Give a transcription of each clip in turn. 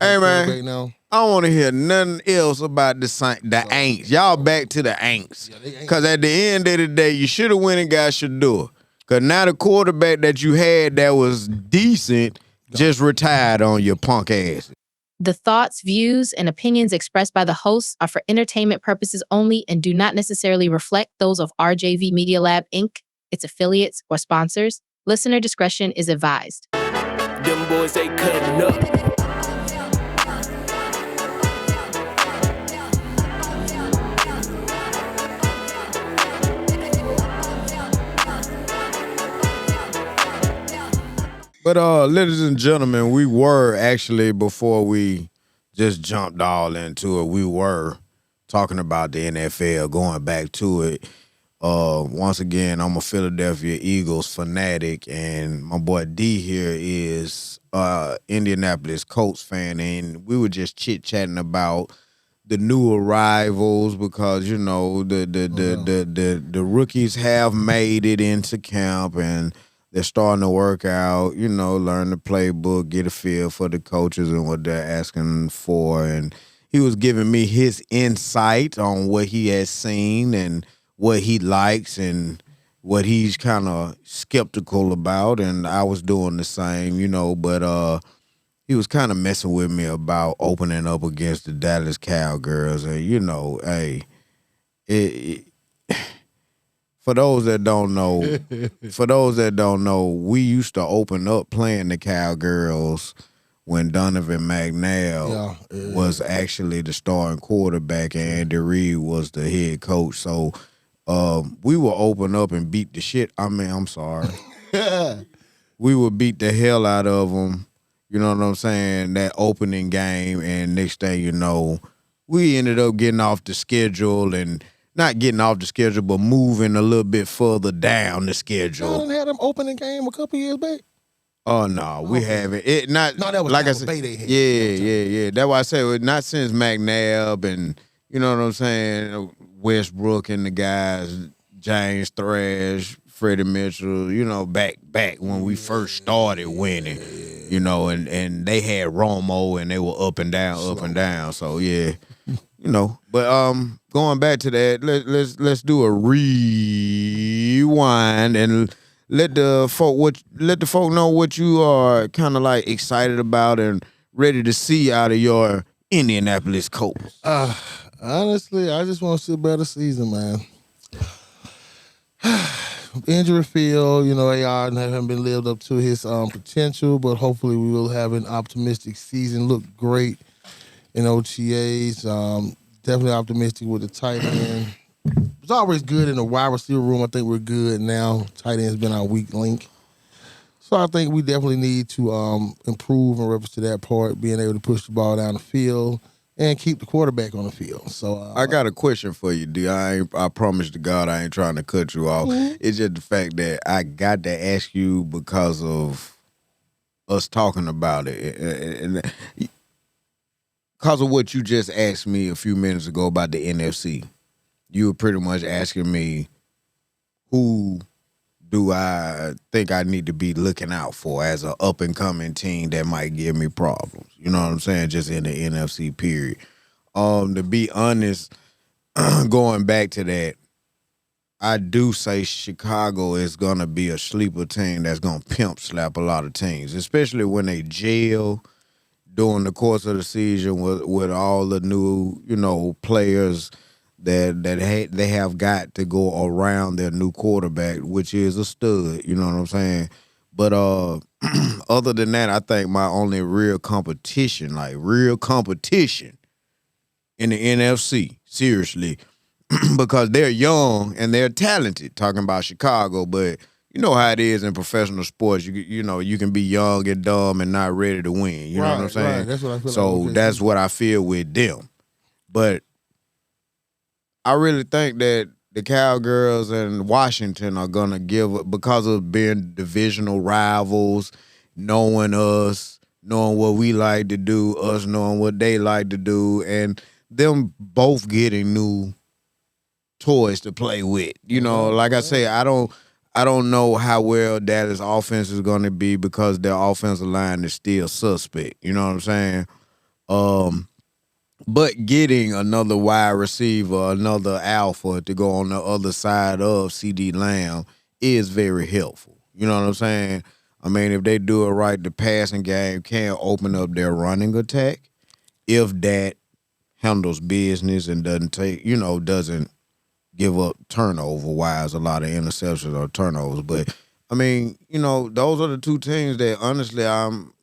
Hey, man. quarterback now. I don't want to hear nothing else about the ain'ts. Y'all back to the ain'ts. Because at the end of the day, you should have went and got Shador. Because now the quarterback that you had that was decent just retired on your punk ass. The thoughts, views, and opinions expressed by the hosts are for entertainment purposes only and do not necessarily reflect those of RJV Media Lab, Inc., its affiliates, or sponsors. Listener discretion is advised. Them boys, they cutting up. But ladies and gentlemen, we were actually, before we just jumped all into it, we were talking about the NFL, going back to it. Once again, I'm a Philadelphia Eagles fanatic, and my boy D here is Indianapolis Colts fan, and we were just chit-chatting about the new arrivals because, you know, the rookies have made it into camp, and they're starting to work out, you know, learn the playbook, get a feel for the coaches and what they're asking for. And he was giving me his insight on what he has seen and what he likes and what he's kind of skeptical about. And I was doing the same, you know, but he was kind of messing with me about opening up against the Dallas Cowgirls. And, you know, hey, For those that don't know, we used to open up playing the Cowgirls when Donovan McNabb was actually the starting quarterback and Andy Reid was the head coach. So we would open up and beat the shit. I mean, I'm sorry. We would beat the hell out of them. You know what I'm saying? That opening game, and next thing you know, we ended up getting off the schedule and not getting off the schedule, but moving a little bit further down the schedule. Y'all didn't have them opening game a couple years back? Oh no, we haven't. It not. No, that was like I Tampa said. Bay they had. Yeah. That's why I said not since McNabb and you know what I'm saying, Westbrook and the guys, James Thrash, Freddie Mitchell. You know, back when we first started winning. You know, and they had Romo and they were up and down. So yeah. You know, but going back to that, let's do a rewind and let the folk know what you are kind of like excited about and ready to see out of your Indianapolis Colts. Honestly, I just want to see a better season, man. Injury field, you know, AR haven't been lived up to his potential, but hopefully we will have an optimistic season. Look great in OTAs. Definitely optimistic with the tight end. It's always good in the wide receiver room. I think we're good now. Tight end's been our weak link. So I think we definitely need to improve in reference to that part, being able to push the ball down the field and keep the quarterback on the field. So I got a question for you, D. I promise to God I ain't trying to cut you off. Mm-hmm. It's just the fact that I got to ask you because of us talking about it. And because of what you just asked me a few minutes ago about the NFC, you were pretty much asking me who do I think I need to be looking out for as an up-and-coming team that might give me problems. You know what I'm saying? Just in the NFC period. To be honest, going back to that, I do say Chicago is going to be a sleeper team that's going to pimp slap a lot of teams, especially when they gel during the course of the season with all the new, you know, players that they have got to go around their new quarterback, which is a stud, you know what I'm saying? But other than that, I think my only real competition in the NFC, seriously, because they're young and they're talented, talking about Chicago, but you know how it is in professional sports. You know, you can be young and dumb and not ready to win. You know what I'm saying? Right. That's what I feel. So that's what I feel with them. But I really think that the Cowgirls and Washington are gonna give, because of being divisional rivals, knowing us, knowing what we like to do, us knowing what they like to do, and them both getting new toys to play with. You know, like I say, I don't know how well Dallas offense is going to be because their offensive line is still suspect. You know what I'm saying? But getting another wide receiver, another alpha to go on the other side of CD Lamb is very helpful. You know what I'm saying? I mean, if they do it right, the passing game can open up their running attack if that handles business and doesn't give up turnover-wise, a lot of interceptions or turnovers. But, I mean, those are the two teams that, honestly,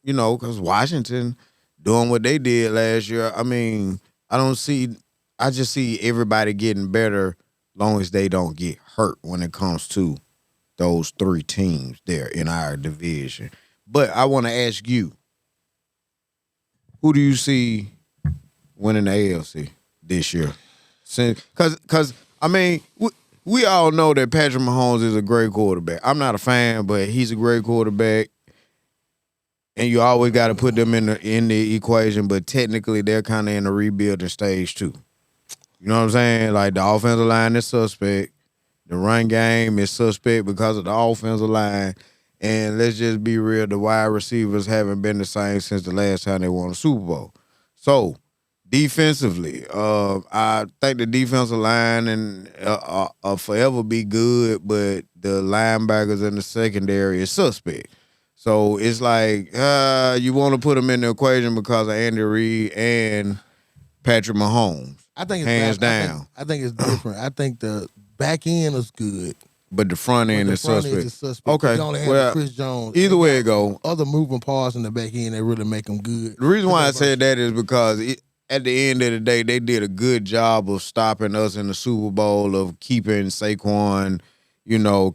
because Washington doing what they did last year, I mean, I just see everybody getting better long as they don't get hurt when it comes to those three teams there in our division. But I want to ask you, who do you see winning the AFC this year? Because I mean, we all know that Patrick Mahomes is a great quarterback. I'm not a fan, but he's a great quarterback. And you always got to put them in the equation, but technically they're kind of in a rebuilding stage too. You know what I'm saying? Like the offensive line is suspect. The run game is suspect because of the offensive line. And let's just be real, the wide receivers haven't been the same since the last time they won a Super Bowl. So, defensively, I think the defensive line and forever be good, but the linebackers in the secondary is suspect. So it's like you want to put them in the equation because of Andy Reid and Patrick Mahomes. I think it's hands down. I think it's different. I think the back end is good, but the front end is suspect. Okay, you only have Chris Jones. Either way it go, other moving parts in the back end that really make them good. The reason why I said that is because at the end of the day, they did a good job of stopping us in the Super Bowl, of keeping Saquon,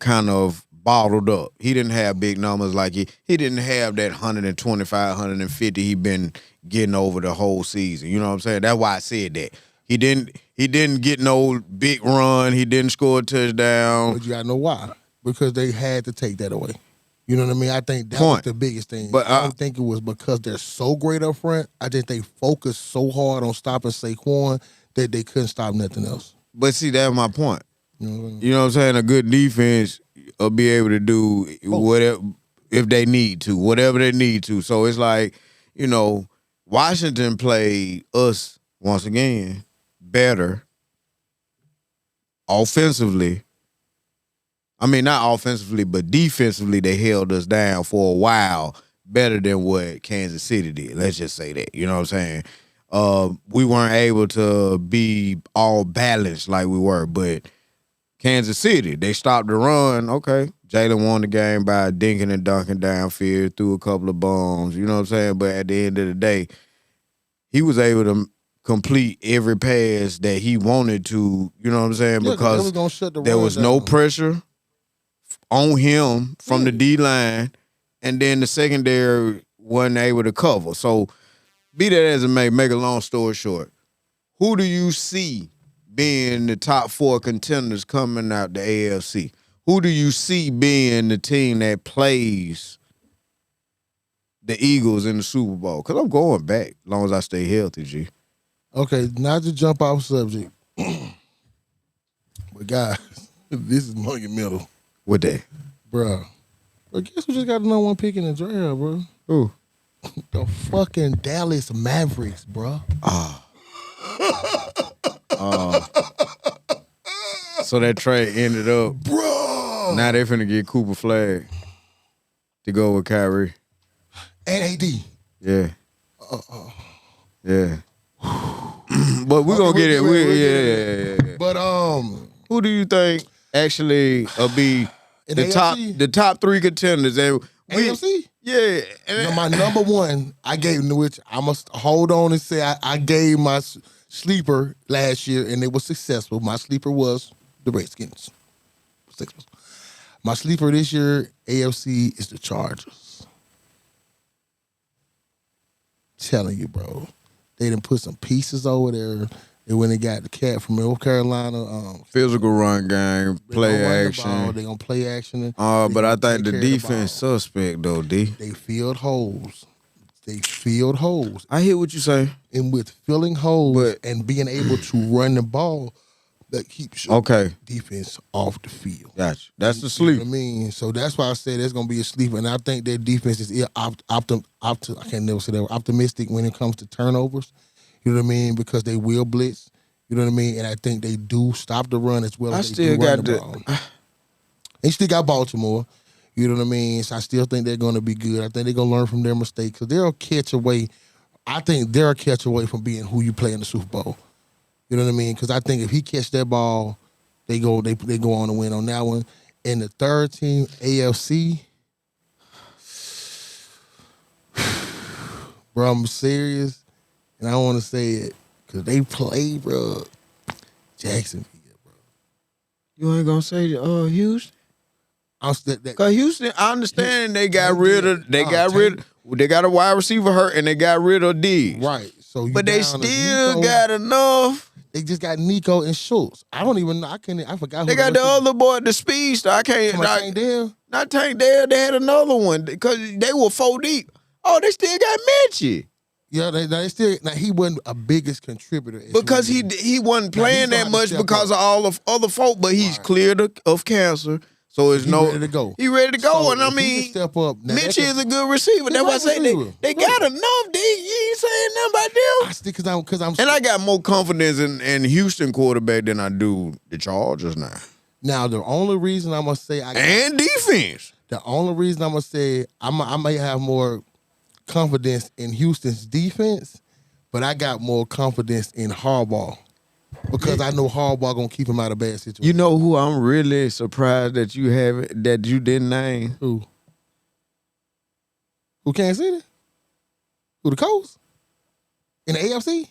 kind of bottled up. He didn't have big numbers like he didn't have that 125, 150 he been getting over the whole season. You know what I'm saying? That's why I said that. He didn't get no big run. He didn't score a touchdown. But you gotta know why. Because they had to take that away. You know what I mean? I think that was the biggest thing. But I don't think it was because they're so great up front. I think they focused so hard on stopping Saquon that they couldn't stop nothing else. But see, that's my point. You know what I'm saying? A good defense will be able to do whatever if they need to, whatever they need to. So it's like, Washington played us once again better offensively. I mean, not offensively, but defensively, they held us down for a while better than what Kansas City did. Let's just say that. You know what I'm saying? We weren't able to be all balanced like we were, but Kansas City, they stopped the run. Okay. Jalen won the game by dinking and dunking downfield, threw a couple of bombs. You know what I'm saying? But at the end of the day, he was able to complete every pass that he wanted to, you know what I'm saying? Yeah, because there was down. no pressure on him from the D-line, and then the secondary wasn't able to cover. So be that as it may, make a long story short, who do you see being the top four contenders coming out the AFC? Who do you see being the team that plays the Eagles in the Super Bowl? Because I'm going back as long as I stay healthy, G. Okay, not to jump off subject, but guys, this is monumental. What that? Bro, guess who just got the number one pick in the draft, bro? Who? The fucking Dallas Mavericks, bro. So that trade ended up, bro. Now they finna get Cooper Flag to go with Kyrie. And AD. Yeah. Yeah. But we're gonna get it. Yeah. But who do you think actually will be the top three contenders? And AFC? Yeah. My number one, I gave, which I must hold on and say I gave my sleeper last year, and it was successful. My sleeper was the Redskins. My sleeper this year, AFC, is the Chargers. Telling you, bro. They done put some pieces over there. And when they got the cat from North Carolina, physical run game, play action. They're gonna play action. But I think the defense suspect though, D. They filled holes. I hear what you say. And with filling holes and being able to run the ball, that keeps defense off the field. Gotcha. That's the You sleep. know what I mean? So that's why I say there's going to be a sleeper. And I think their defense is I can't never say that, optimistic when it comes to turnovers. You know what I mean? Because they will blitz. You know what I mean? And I think they do stop the run as well as they do run the ball. And you still got Baltimore. You know what I mean? So I still think they're going to be good. I think they're going to learn from their mistakes. Because they'll catch away. I think they're a catch away from being who you play in the Super Bowl. You know what I mean? Because I think if he catch that ball, they go on to win on that one. And the third team, AFC, bro, I'm serious. And I want to say it because they play, bro, Jacksonville, bro. You ain't gonna say Houston? Because Houston, I understand they got a wide receiver hurt and they got rid of Diggs. Right. So but they still got enough. They just got Nico and Schultz. I don't even know. I forgot who they got the other boy, the speedster. I can't. Tank Dell? Not Tank Dell. They had another one because they were 4 deep. Oh, they still got Mitchie. Yeah, they still. Now he wasn't a biggest contributor because he wasn't playing that much because of all of other folk. But he's cleared of cancer. So it's ready to go. He ready to go, so and I mean, step up. Mitchie is a good receiver. That's why I say they got enough. You ain't saying nothing about them. Because I'm. And I got more confidence in Houston quarterback than I do the Chargers now. Now the only reason I'm gonna say and defense. The only reason I'm gonna say I may have more confidence in Houston's defense, but I got more confidence in Harbaugh. Because I know Harbaugh gonna keep him out of bad situations. You know who I'm really surprised that you didn't name? Who? Who Kansas City? Who the Colts? In the AFC?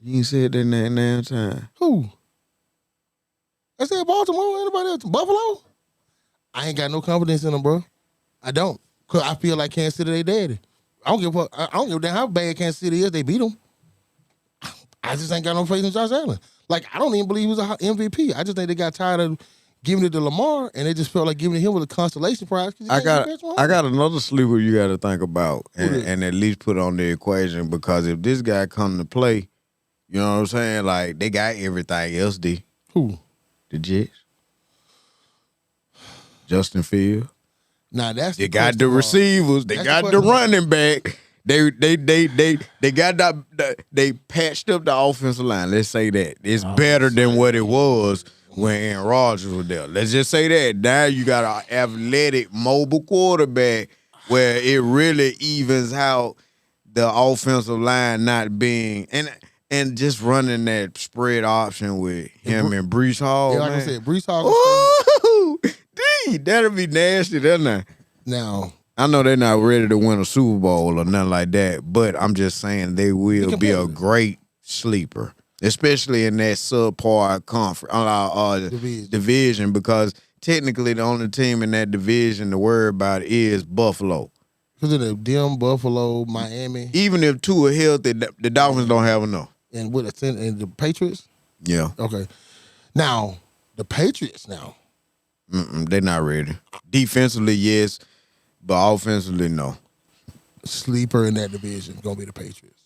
You ain't said that damn time. Who? I said Baltimore. Anybody else? Buffalo? I ain't got no confidence in them, bro. I don't. Cause I feel like Kansas City they daddy. I don't give a damn how bad Kansas City is. They beat them. I just ain't got no faith in Josh Allen. Like, I don't even believe he was a MVP. I just think they got tired of giving it to Lamar, and they just felt like giving it him with a consolation prize. I got another sleeper you got to think about and at least put on the equation, because if this guy come to play, you know what I'm saying? Like, they got everything else, D. Who? The Jets. Justin Fields. Nah, they got the receivers. They got the running back. They got they patched up the offensive line. Let's say that. It's better than what it was when Aaron Rodgers was there. Let's just say that. Now you got an athletic, mobile quarterback where it really evens out the offensive line not being and just running that spread option with him and Breece Hall. Yeah, like I said, Breece Hall. Ooh, D, that'll be nasty, doesn't it? Now, I know they're not ready to win a Super Bowl or nothing like that, but I'm just saying they will be a great sleeper, especially in that subpar division, because technically the only team in that division to worry about is Buffalo. Because of them, Buffalo, Miami. Even if two are healthy, the Dolphins don't have enough. And and the Patriots? Yeah. Okay. Now, the Patriots now. They're not ready. Defensively, yes. But offensively, no. Sleeper in that division is going to be the Patriots.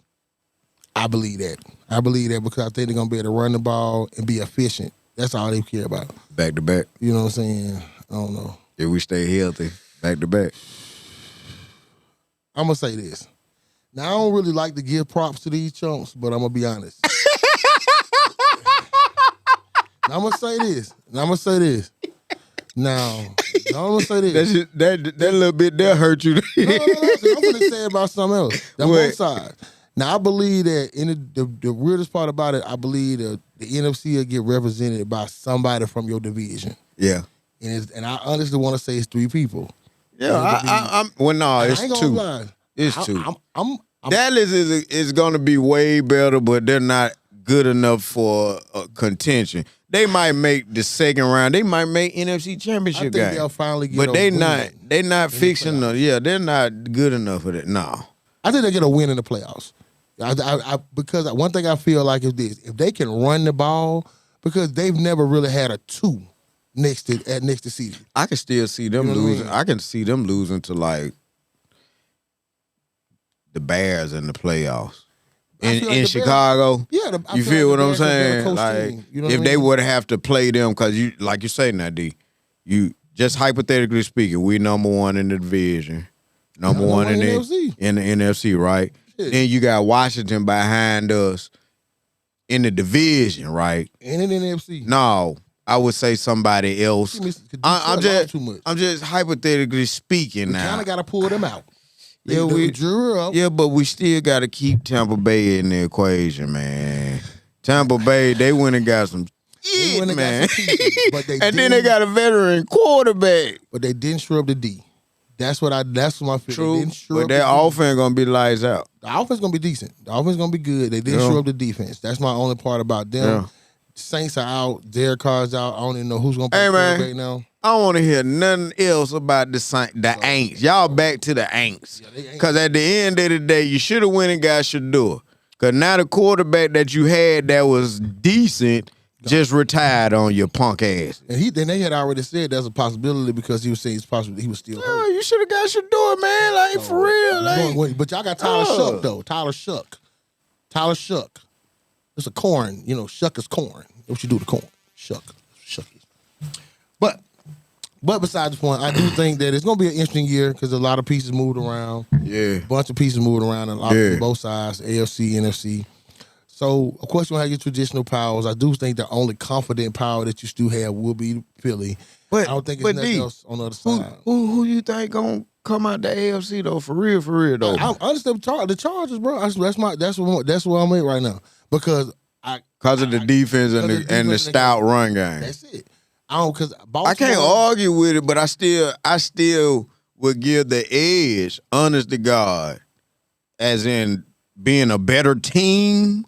I believe that. I believe that because I think they're going to be able to run the ball and be efficient. That's all they care about. Back to back. You know what I'm saying? I don't know. If we stay healthy, back to back. I'm going to say this. Now, I don't really like to give props to these chumps, but I'm going to be honest. Now, I'm going to say this. Now, I'm gonna say this. That little bit there hurt you. No, I'm gonna say about something else. That's both sides. Now, I believe that the weirdest part about it, I believe the NFC will get represented by somebody from your division. Yeah. And I honestly want to say it's 3 people. Yeah, it's 2. Lie. It's 2. Dallas is gonna be way better, but they're not good enough for contention. They might make the second round. They might make NFC Championship game. They'll finally get. But they're not fixing the. Yeah, they're not good enough for that. No. I think they get a win in the playoffs. Because one thing I feel like is this: if they can run the ball, because they've never really had a 2 next to CeeDee. I can still see them losing. I can see them losing to like the Bears in the playoffs. in like Chicago. Yeah, I you feel feel like what the I'm Bears are a better saying? coach Like team. You know if what I they mean? would have to play them, because you like you say now, D, you just hypothetically speaking, we number one in the division, number one in the NFC. in the NFC, right? Yeah. Then you got Washington behind us in the division, right? And in the NFC. No, I would say somebody else. I'm I'm just hypothetically speaking we now. kind of got to pull them out. Yeah, we drew her up. Yeah, but we still got to keep Tampa Bay in the equation, man. Tampa Bay, they went and got some shit, man. And then they got a veteran quarterback. But they didn't shore up the D. That's my feeling. True, but that offense gonna be lights out. The offense gonna be decent. The offense gonna be good. They didn't shore up the defense. That's my only part about them. Yeah. Saints are out. Derek Carr's out. I don't even know who's gonna play quarterback now. I don't want to hear nothing else about the Aints. Y'all back to the Aints. Because at the end of the day, you should have went and got Shador. Because now the quarterback that you had that was decent just retired on your punk ass. And then they had already said there's a possibility because he was saying it's possible he was still hurt. You should have got Shador, man. Like, for real. Like. But y'all got Tyler Shuck, though. Tyler Shuck. It's a corn. Shuck is corn. What you do to corn? Shuck. But besides the point, I do think that it's going to be an interesting year because a lot of pieces moved around. Yeah. A bunch of pieces moved around and on both sides, AFC, NFC. So, of course, you have your traditional powers. I do think the only confident power that you still have will be Philly. But I don't think it's nothing else on the other side. Who you think going to come out the AFC, though? For real, though. I understand the Chargers, bro. That's where I'm at right now. Because of the defense and the stout run game. That's it. I can't argue with it, but I still would give the edge, honest to God, as in being a better team.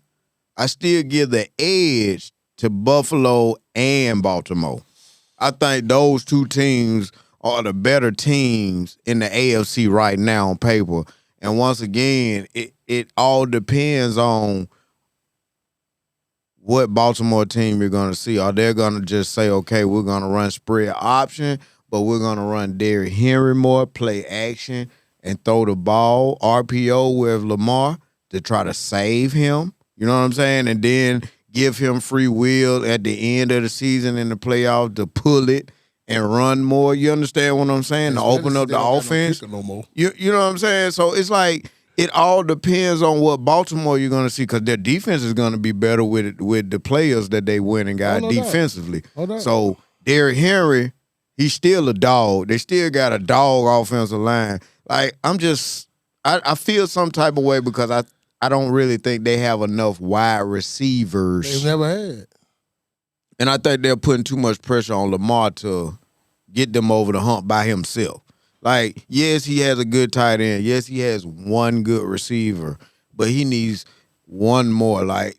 I still give the edge to Buffalo and Baltimore. I think those two teams are the better teams in the AFC right now on paper. And once again, it all depends on what Baltimore team you're going to see. Are they going to just say, okay, we're going to run spread option, but we're going to run Derrick Henry more, play action, and throw the ball, RPO with Lamar to try to save him? You know what I'm saying? And then give him free will at the end of the season in the playoffs to pull it and run more. You understand what I'm saying? To open up the offense. No more. You know what I'm saying? So it's like, it all depends on what Baltimore you're going to see, because their defense is going to be better with the players that they went and got defensively. So Derrick Henry, he's still a dog. They still got a dog offensive line. Like, I feel some type of way because I don't really think they have enough wide receivers. They've never had. And I think they're putting too much pressure on Lamar to get them over the hump by himself. Like, yes, he has a good tight end. Yes, he has one good receiver, but he needs one more. Like,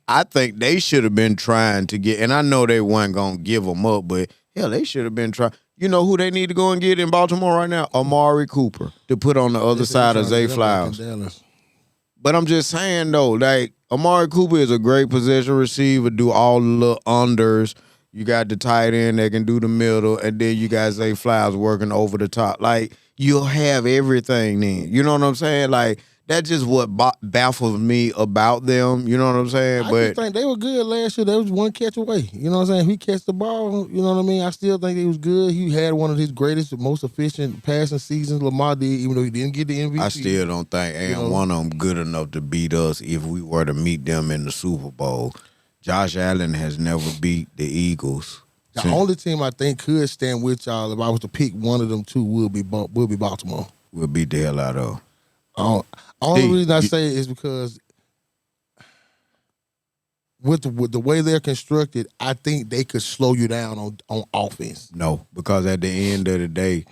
I think they should have been trying to get, and I know they weren't going to give him up, but hell, they should have been trying. You know who they need to go and get in Baltimore right now? Amari Cooper to put on the other side of Zay Flowers. But I'm just saying, though, like, Amari Cooper is a great possession receiver, do all the little unders. You got the tight end that can do the middle, and then you got Zay Flowers working over the top. Like, you'll have everything then. You know what I'm saying? Like, that's just what baffles me about them. You know what I'm saying? I just think they were good last year. They was one catch away. You know what I'm saying? If he catch the ball, you know what I mean? I still think he was good. He had one of his greatest, most efficient passing seasons Lamar did, even though he didn't get the MVP. I still don't think one of them good enough to beat us if we were to meet them in the Super Bowl. Josh Allen has never beat the Eagles. The only team I think could stand with y'all if I was to pick one of them two will be Baltimore. We'll beat the hell out of them. Only reason I say it is because with the way they're constructed, I think they could slow you down on offense. No, because at the end of the day,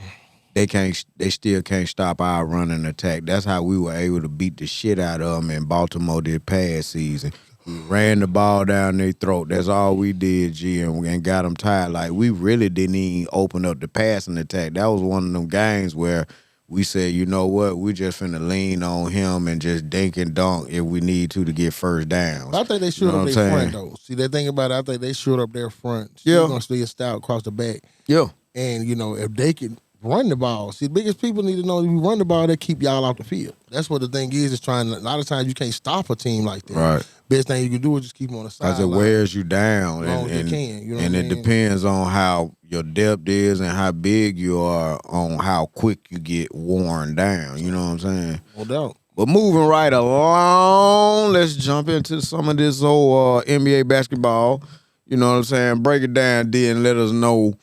they still can't stop our running attack. That's how we were able to beat the shit out of them in Baltimore this past season. We ran the ball down their throat. That's all we did, G, and got them tired. Like, we really didn't even open up the passing attack. That was one of them games where we said, you know what, we just finna lean on him and just dink and dunk if we need to get first downs. I think they shored up their front, though. See, the thing about it, I think they shored up their front. Still gonna stay stout across the back. Yeah. And, if they can run the ball. See, the biggest people need to know if you run the ball, they keep y'all off the field. That's what the thing is trying to, a lot of times you can't stop a team like that. Right. Best thing you can do is just keep them on the side. Because it wears you down. As long as they can, you know and what I it mean? depends on how your depth is and how big you are on how quick you get worn down. You know what I'm saying? No doubt. But moving right along, let's jump into some of this old NBA basketball. You know what I'm saying? Break it down, D, and let us know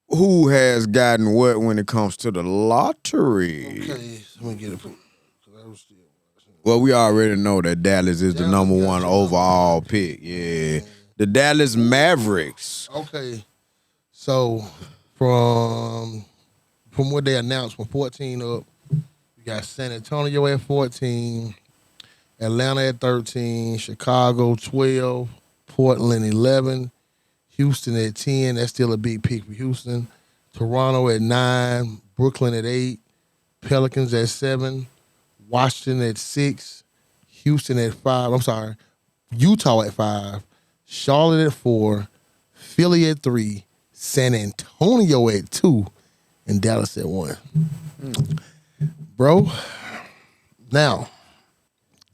who has gotten what when it comes to the lottery. Okay, let me get it. Well, we already know that Dallas is the number one overall pick. Yeah. The Dallas Mavericks. Okay. So from what they announced, from 14 up, you got San Antonio at 14, Atlanta at 13, Chicago 12, Portland 11, Houston at 10. That's still a big pick for Houston. Toronto at 9, Brooklyn at 8, Pelicans at 7, Washington at 6, Houston at 5. I'm sorry, Utah at 5, Charlotte at 4, Philly at 3, San Antonio at 2, and Dallas at 1. Bro, now,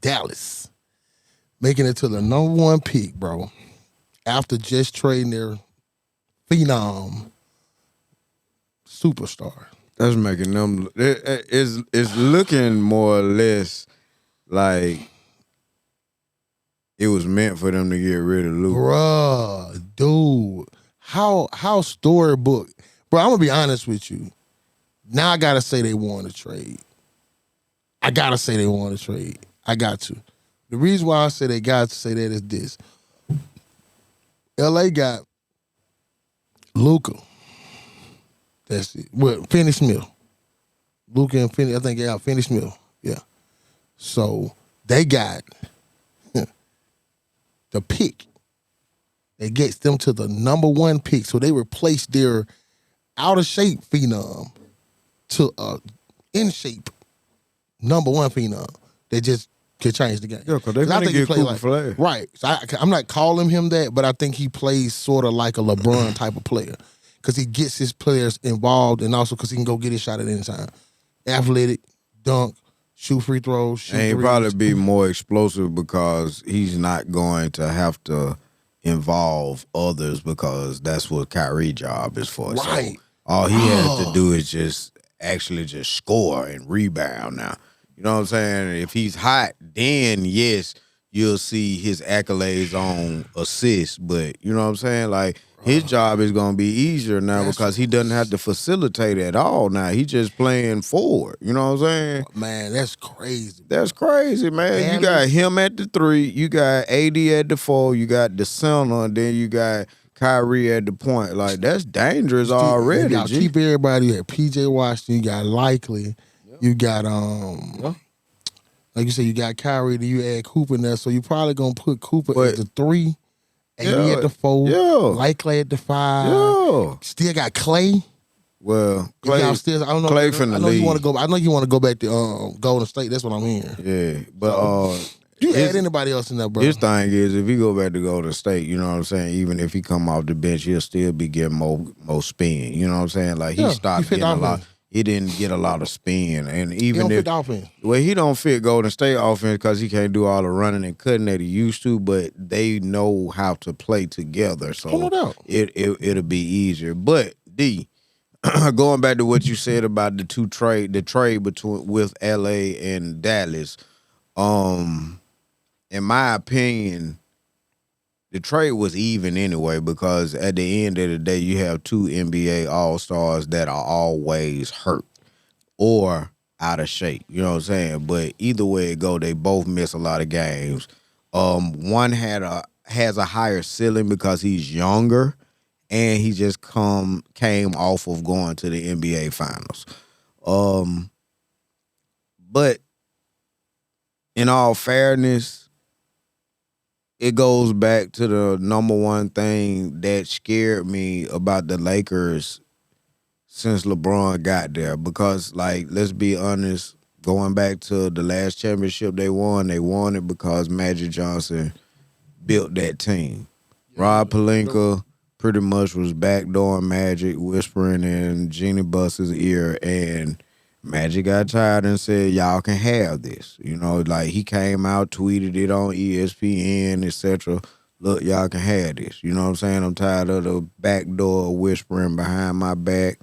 Dallas making it to the number 1 pick, bro, after just trading their phenom superstar. That's making them. It's looking more or less like it was meant for them to get rid of Luke. Bruh, dude, how storybook. Bro, I'm going to be honest with you. Now I got to say they won the trade. I got to. The reason why I say they got to say that is this. LA got Luka. That's it. Well, Finney Smith. Luka and Finney, I think, yeah, Finney Smith. Yeah. So they got the pick that gets them to the number 1 pick. So they replaced their out-of-shape phenom to a in-shape number 1 phenom. They just could change the game. Yeah, because they're going to get Cooper Flag. Right. So I'm not calling him that, but I think he plays sort of like a LeBron type of player because he gets his players involved and also because he can go get his shot at any time. Athletic, dunk, shoot free throws, shoot And he'll threes. probably be more explosive because he's not going to have to involve others because that's what Kyrie's job is for. Right. So all he has to do is just score and rebound now. You know what I'm saying? If he's hot, then yes, you'll see his accolades on assists. But you know what I'm saying? Like his job is gonna be easier now because he doesn't have to facilitate at all now. He's just playing forward. You know what I'm saying? Man, that's crazy. That's crazy, man. Dallas. You got him at the 3, you got AD at the 4, you got the center, and then you got Kyrie at the point. Like that's dangerous already. You keep everybody. You got PJ Washington. You got Likely. You got like you said, you got Kyrie. Then you add Cooper in there. So you probably gonna put Cooper at the 3, AD at the 4, Likely at the 5. Yeah. Still got Clay. Well, Clay. Clay from the I know league. you want to go. I know you want to go back to Golden State. That's what I'm hearing. Yeah, but You add anybody else in there, bro. his thing is if he go back to Golden State, you know what I'm saying. Even if he come off the bench, he'll still be getting more spin. You know what I'm saying? Like he stopped getting a lot. He didn't get a lot of spin, and even he don't fit the offense. He don't fit Golden State offense because he can't do all the running and cutting that he used to. But they know how to play together, so no doubt. It'll be easier. But D, going back to what you said about the trade with LA and Dallas, in my opinion, the trade was even anyway because at the end of the day, you have 2 NBA All-Stars that are always hurt or out of shape. You know what I'm saying? But either way it go, they both miss a lot of games. One has a higher ceiling because he's younger, and he just came off of going to the NBA Finals. But in all fairness, it goes back to the number one thing that scared me about the Lakers since LeBron got there. Because, like, let's be honest, going back to the last championship they won it because Magic Johnson built that team. Rob Pelinka pretty much was backdooring Magic, whispering in Jeannie Buss's ear, and Magic got tired and said, y'all can have this. You know, like he came out, tweeted it on ESPN, etc. Look, y'all can have this. You know what I'm saying? I'm tired of the backdoor whispering behind my back.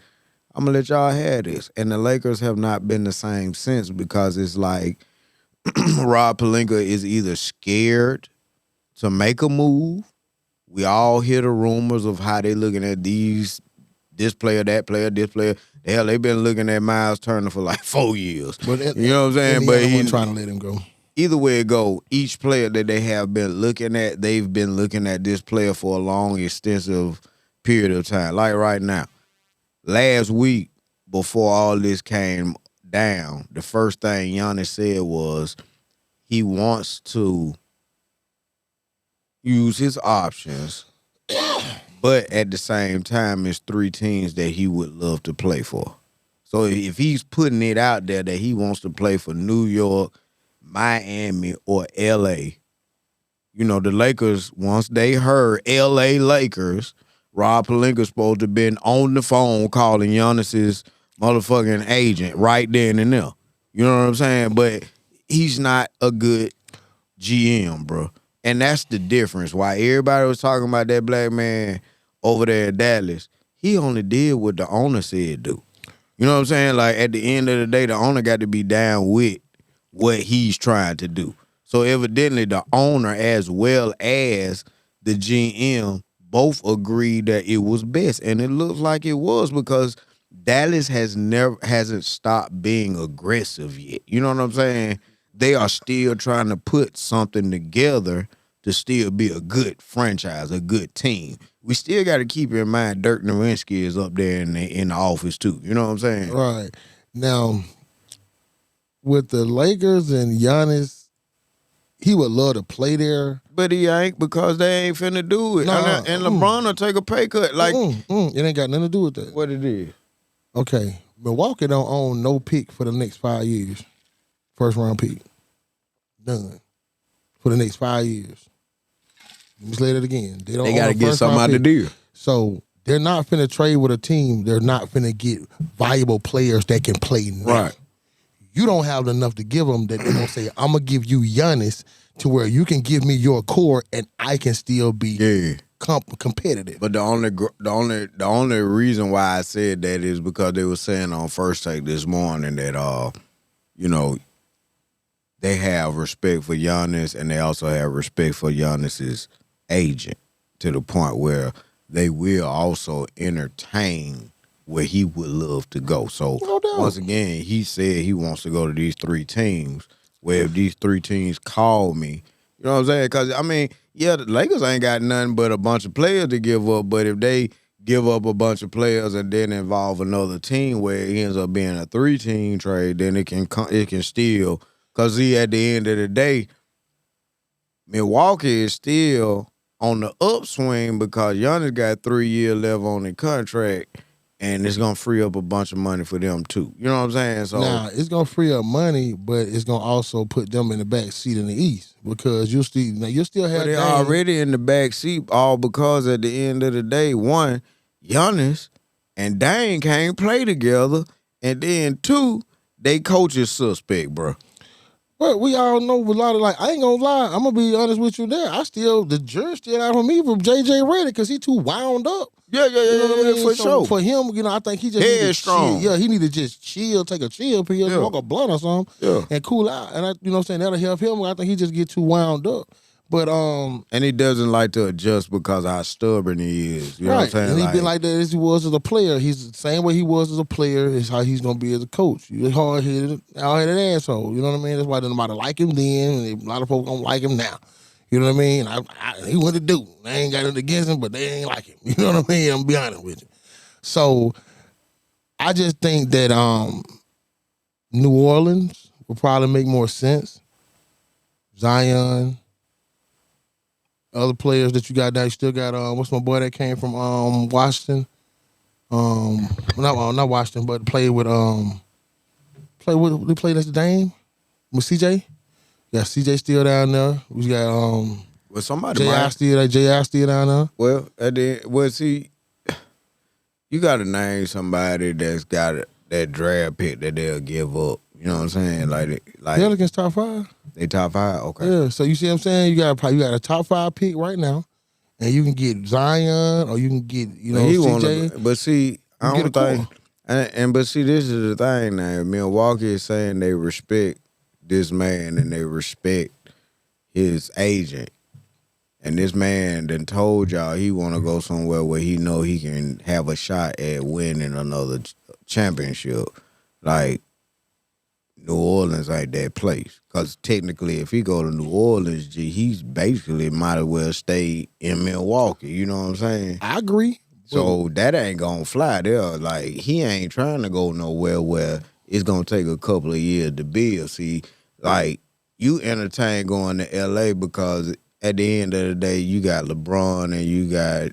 I'm going to let y'all have this. And the Lakers have not been the same since, because it's like Rob Pelinka is either scared to make a move. We all hear the rumors of how they looking at this player, that player, this player. Hell, they've been looking at Miles Turner for like 4 years. But you know what I'm saying? But he's trying to let him go. Either way it go, each player that they have been looking at, they've been looking at this player for a long, extensive period of time. Like right now, last week before all this came down, the first thing Giannis said was he wants to use his options, but at the same time, it's 3 teams that he would love to play for. So if he's putting it out there that he wants to play for New York, Miami, or L.A., you know, the Lakers, once they heard L.A. Lakers, Rob Pelinka's supposed to have been on the phone calling Giannis's motherfucking agent right then and there. You know what I'm saying? But he's not a good GM, bro. And that's the difference. Why everybody was talking about that black man over there in Dallas, he only did what the owner said do. You know what I'm saying? Like, at the end of the day, the owner got to be down with what he's trying to do. So evidently the owner as well as the GM both agreed that it was best. And it looks like it was, because Dallas hasn't stopped being aggressive yet. You know what I'm saying? They are still trying to put something together to still be a good franchise, a good team. We still got to keep in mind Dirk Nowitzki is up there in the office too. You know what I'm saying? Right. Now, with the Lakers and Giannis, he would love to play there. But he ain't, because they ain't finna do it. And LeBron will take a pay cut. Like It ain't got nothing to do with that. What it is. Okay. Milwaukee don't own no pick for the next 5 years. First round pick. None. For the next 5 years. Let me say that again. They got to get something out of the deal. So they're not finna trade with a team. They're not finna get valuable players that can play now. Right. You don't have enough to give them that they're going to say, I'm going to give you Giannis to where you can give me your core and I can still be competitive. But the only reason why I said that is because they were saying on First Take this morning that, you know, they have respect for Giannis and they also have respect for Giannis's agent, to the point where they will also entertain where he would love to go. So once again, he said he wants to go to these 3 teams, where if these 3 teams call me, you know what I'm saying? Because, I mean, yeah, the Lakers ain't got nothing but a bunch of players to give up, but if they give up a bunch of players and then involve another team where it ends up being a 3-team trade, then it can still, because see, at the end of the day, Milwaukee is still on the upswing because Giannis got 3 years left on the contract, and it's gonna free up a bunch of money for them too. You know what I'm saying? So now it's gonna free up money, but it's gonna also put them in the back seat in the East, because you still have. They're already in the back seat, all because at the end of the day, one, Giannis and Dame can't play together, and then 2, they coach is suspect, bro. But we all know a lot of, like, I ain't gonna lie, I'm gonna be honest with you there. The jury's still out on me from JJ Redick because he too wound up. Yeah, you know what I mean? for sure. For him, you know, I think he just head strong. Yeah, he need to just chill, take a chill pill, smoke a blunt or something, and cool out. And you know what I'm saying, that'll help him. I think he just get too wound up. But and he doesn't like to adjust because of how stubborn he is. You know what I'm saying? And he's been like that as he was as a player. He's the same way he was as a player is how he's gonna be as a coach. He's a hard-headed asshole. You know what I mean? That's why nobody like him then, and a lot of folks don't like him now. You know what I mean? He went to do. They ain't got nothing against him, but they ain't like him. You know what I mean? I'm gonna be honest with you. So I just think that New Orleans will probably make more sense. Zion. Other players that you got now, you still got what's my boy that came from Washington? Not Washington, but played as the Dame with CJ. Yeah, CJ still down there. We got Well, somebody J.I. still down there. Well, see, you got to name somebody that's got that draft pick that they'll give up. You know what I'm saying? Like Pelicans top 5. They top 5? Okay. Yeah, so you see what I'm saying? You got a top 5 pick right now, and you can get Zion or you can get, CJ. But see, I don't think. But see, this is the thing now. Milwaukee is saying they respect this man and they respect his agent. And this man done told y'all he want to go somewhere where he know he can have a shot at winning another championship. Like, New Orleans ain't that place. Because technically, if he go to New Orleans, he's basically might as well stay in Milwaukee. You know what I'm saying? I agree. So that ain't gonna fly there. Like, he ain't trying to go nowhere where it's gonna take a couple of years to build. See, like, you entertain going to L.A. because at the end of the day, you got LeBron and you got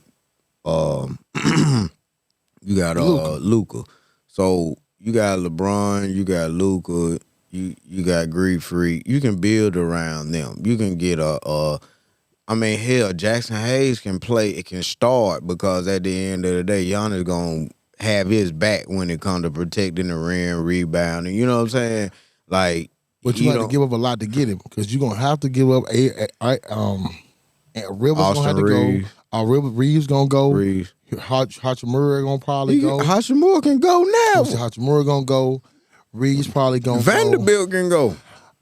Luka. So you got LeBron, you got Luka, you got Greek Freak. You can build around them. You can get Jackson Hayes can play. It can start because at the end of the day, Giannis gonna have his back when it comes to protecting the rim, rebounding. You know what I'm saying? Like, but you have to give up a lot to get him because you're gonna have to give up Rivers gonna have to Reeves. go. Reeves gonna go. Reeves. Hachimura gonna probably go. Hachimura can go now. Hachimura gonna go. Reeves probably gonna go. Vanderbilt can go.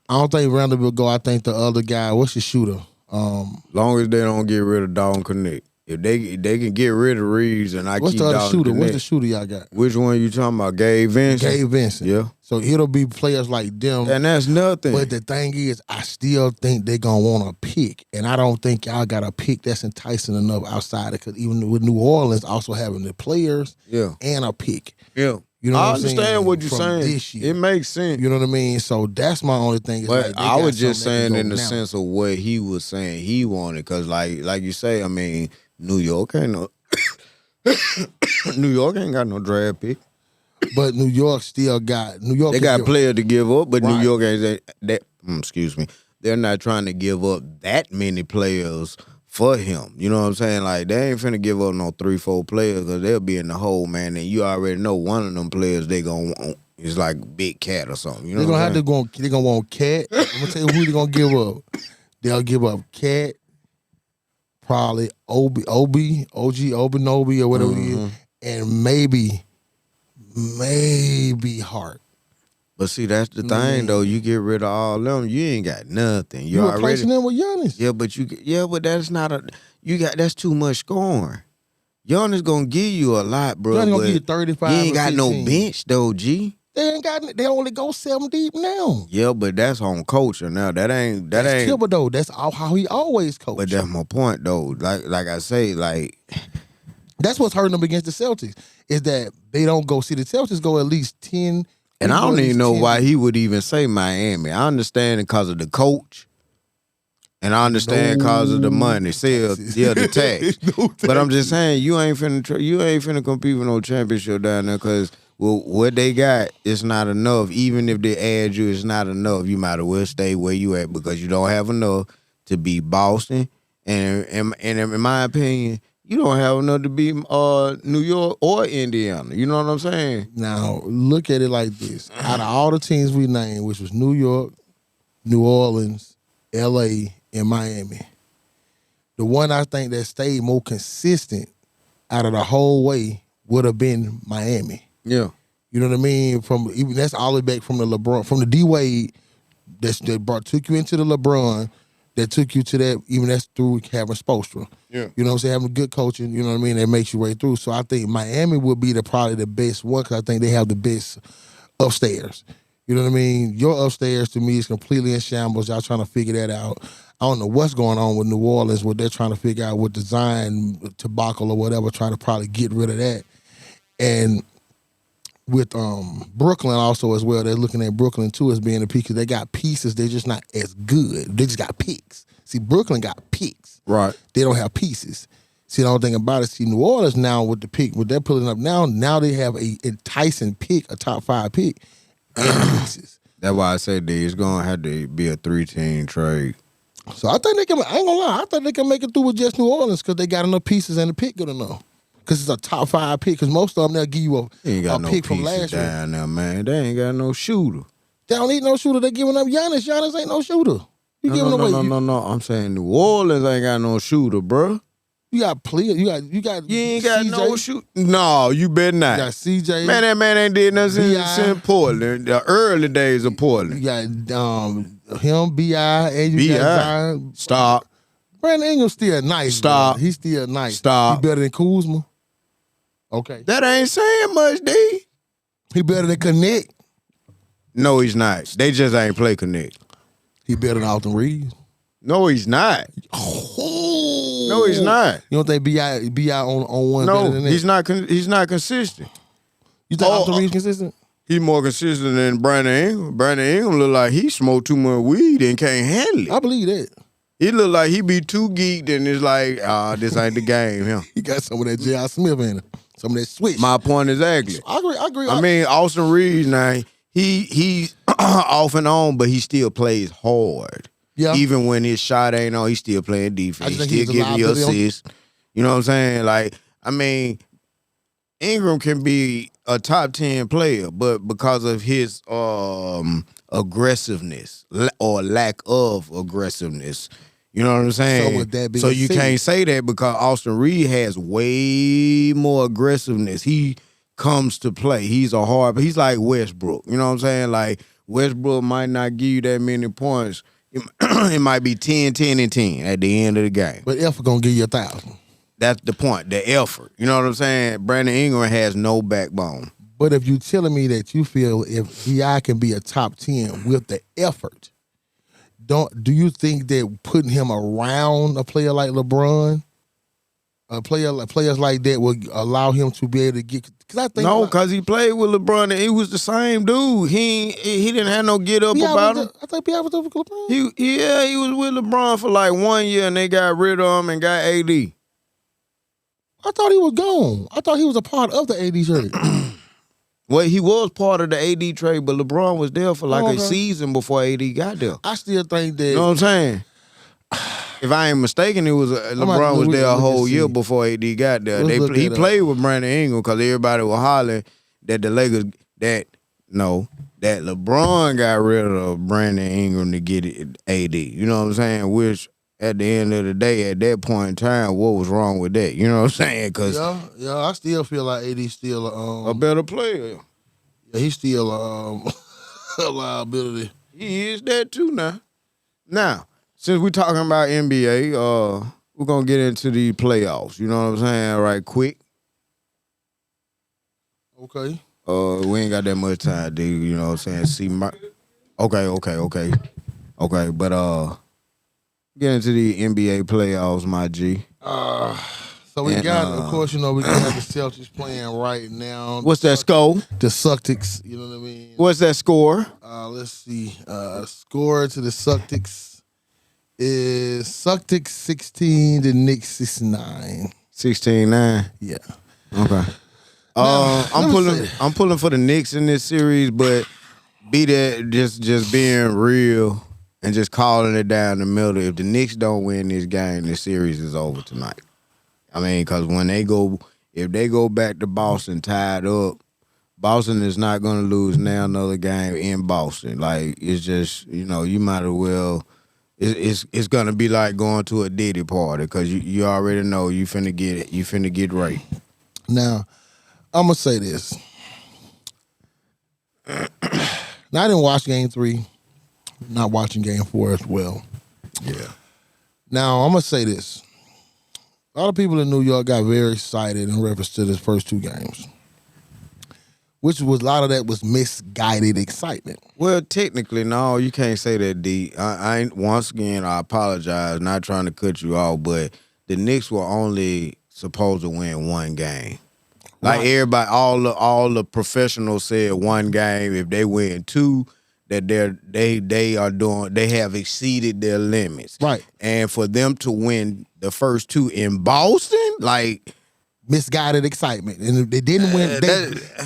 I don't think Vanderbilt go. I think the other guy, what's the shooter? Long as they don't get rid of Dalton Connect. If they can get rid of Reeves and what's keep the other Dalton shooter? Connect. What's the shooter y'all got? Which one you talking about? Gabe Vincent? Yeah. So it'll be players like them. And that's nothing. But the thing is, I still think they're going to want to pick. And I don't think y'all got a pick that's enticing enough outside. Because even with New Orleans also having the players and a pick. Yeah. You know I what I'm understand saying? what you're From saying. this year. It makes sense. You know what I mean? So that's my only thing. But I was just saying in the sense of what he was saying he wanted. Because like you say, I mean, New York ain't got no draft pick. But New York still got They got players to give up, but right. New York ain't that. Excuse me. They're not trying to give up that many players for him. You know what I'm saying? Like, they ain't finna give up no 3-4 players because they'll be in the hole, man. And you already know one of them players they gonna want is like Big Cat or something. You know they're gonna want Cat. I'm gonna tell you who they're gonna give up. They'll give up Cat, probably OG Obanobi or whatever it is, and maybe Hart. But see, that's the thing though. You get rid of all them, you ain't got nothing. You replacing them with Giannis. But that's not that's too much scoring. Giannis gonna give you a lot, bro. Giannis gonna give you 35. You ain't got 15. no bench though, G. They only go 7 deep now. Yeah, but that's on culture now. That ain't Thibodeau. That's how he always coached. But that's my point though. Like I say, like, that's what's hurting them against the Celtics is that they don't go. See, the Celtics go at least 10. And I don't even know why he would even say Miami. I understand it because of the coach. And I understand because of the money. The tax. But I'm just saying, you ain't finna compete with no championship down there because what they got is not enough. Even if they add you, it's not enough. You might as well stay where you at because you don't have enough to beat Boston. And in my opinion, you don't have enough to beat New York or Indiana. You know what I'm saying? Now, look at it like this. Out of all the teams we named, which was New York, New Orleans, L.A., and Miami, the one I think that stayed more consistent out of the whole way would have been Miami. Yeah. You know what I mean? That's all the way back from the LeBron, from the D-Wade that took you into the LeBron, that took you to that, even that's through having Spoelstra. Yeah. You know what I'm saying? Having good coaching, you know what I mean? That makes you way through. So I think Miami would be probably the best one because I think they have the best upstairs. You know what I mean? Your upstairs to me is completely in shambles. Y'all trying to figure that out. I don't know what's going on with New Orleans, what they're trying to figure out with design, tobacco or whatever, trying to probably get rid of that. And with Brooklyn also as well, they're looking at Brooklyn too as being a piece because they got pieces. They're just not as good. They just got picks. See, Brooklyn got picks. Right. They don't have pieces. See, the only thing about it, see, New Orleans now with the pick, what they're pulling up now they have a enticing pick, a top 5 pick, and pieces. That's why I say it's going to have to be a 3-team trade. So I think they can. I ain't gonna lie. I think they can make it through with just New Orleans because they got enough pieces and the pick good enough. Because it's a top 5 pick. Because most of them they'll give you a pick from last year. Down there, man. They ain't got no shooter. They don't need no shooter. They giving up Giannis. Giannis ain't no shooter. You giving away? No. I'm saying New Orleans ain't got no shooter, bro. You got players. You got. You ain't got CJ. No shoot. No, you better not. You got CJ. Man, that man ain't did nothing since Portland. The early days of Portland. You got him, B.I. and you got Zion. Stop. Brandon Ingram's still nice. Stop. Bro. He's still nice. Stop. He better than Kuzma. Okay. That ain't saying much, D. He better than Connect. No, he's not. They just ain't play Connect. He better than Alton Reeves. No, he's not. Oh. No, he's not. You don't think B.I. on one better than that? He's not consistent. You think Alton Reeves consistent? He's more consistent than Brandon Ingram. Brandon Ingram look like he smoked too much weed and can't handle it. I believe that. He look like he be too geeked and it's like, this ain't the game. Him. He got some of that J.R. Smith in it. Some of that switch. My point exactly. I agree. I mean, Austin Reeves now, he's off and on, but he still plays hard. Yeah. Even when his shot ain't on, he still playing defense. He still giving you assists. You know what I'm saying? Like, I mean, Ingram can be a top 10 player, but because of his aggressiveness or lack of aggressiveness, you know what I'm saying? So would that be so you can't say that because Austin Reed has way more aggressiveness. He comes to play. He's like Westbrook. You know what I'm saying? Like, Westbrook might not give you that many points. It might be 10, 10, and 10 at the end of the game. But effort gonna give you 1,000. That's the point, the effort. You know what I'm saying? Brandon Ingram has no backbone. But if you're telling me that you feel if B.I. can be a top 10 with the effort, do you think that putting him around a player like LeBron, players like that will allow him to be able to get? Because he played with LeBron and he was the same dude. He didn't have no get up about him. I think B.I. was up with LeBron. He was with LeBron for like 1 year and they got rid of him and got AD. I thought he was gone. I thought he was a part of the AD trade. Well, he was part of the AD trade, but LeBron was there for like a season before AD got there. I still think that. You know what I'm saying? If I ain't mistaken, it was LeBron was there a whole year before AD got there. He played with Brandon Ingram because everybody was hollering that the Lakers that LeBron got rid of Brandon Ingram to get it AD. You know what I'm saying? Which at the end of the day, at that point in time, what was wrong with that? You know what I'm saying? Cause yeah, I still feel like AD's still a better player. Yeah, he's still a liability. He is that too now. Now, since we're talking about NBA, we're gonna get into the playoffs. You know what I'm saying? Right, quick. Okay. We ain't got that much time, dude. You know what I'm saying? Okay, but get into the NBA playoffs, my G. So we got, of course, we got the Celtics playing right now. What's that score? The Celtics, you know what I mean? What's that score? Let's see. Score to the Celtics is Celtics 16, the Knicks 69. 16-9. Yeah. Okay. I'm pulling for the Knicks in this series, but be that just being real and just calling it down the middle. If the Knicks don't win this game, this series is over tonight. I mean, because if they go back to Boston tied up, Boston is not going to lose now another game in Boston. Like, it's just, you might as well. It's going to be like going to a Diddy party because you already know you finna get it. You finna get right. Now, I'm going to say this. Now, I didn't watch Game 3. Not watching Game 4 as well. Yeah. Now, I'm going to say this. A lot of people in New York got very excited in reference to the first 2 games. Which was a lot of that was misguided excitement. Well, technically, no, you can't say that, D. Once again, I apologize, not trying to cut you off, but the Knicks were only supposed to win 1 game. Like Right. everybody, all the professionals said 1 game. If they win 2, that they have exceeded their limits. Right. And for them to win the first 2 in Boston, like Misguided excitement. And they didn't win.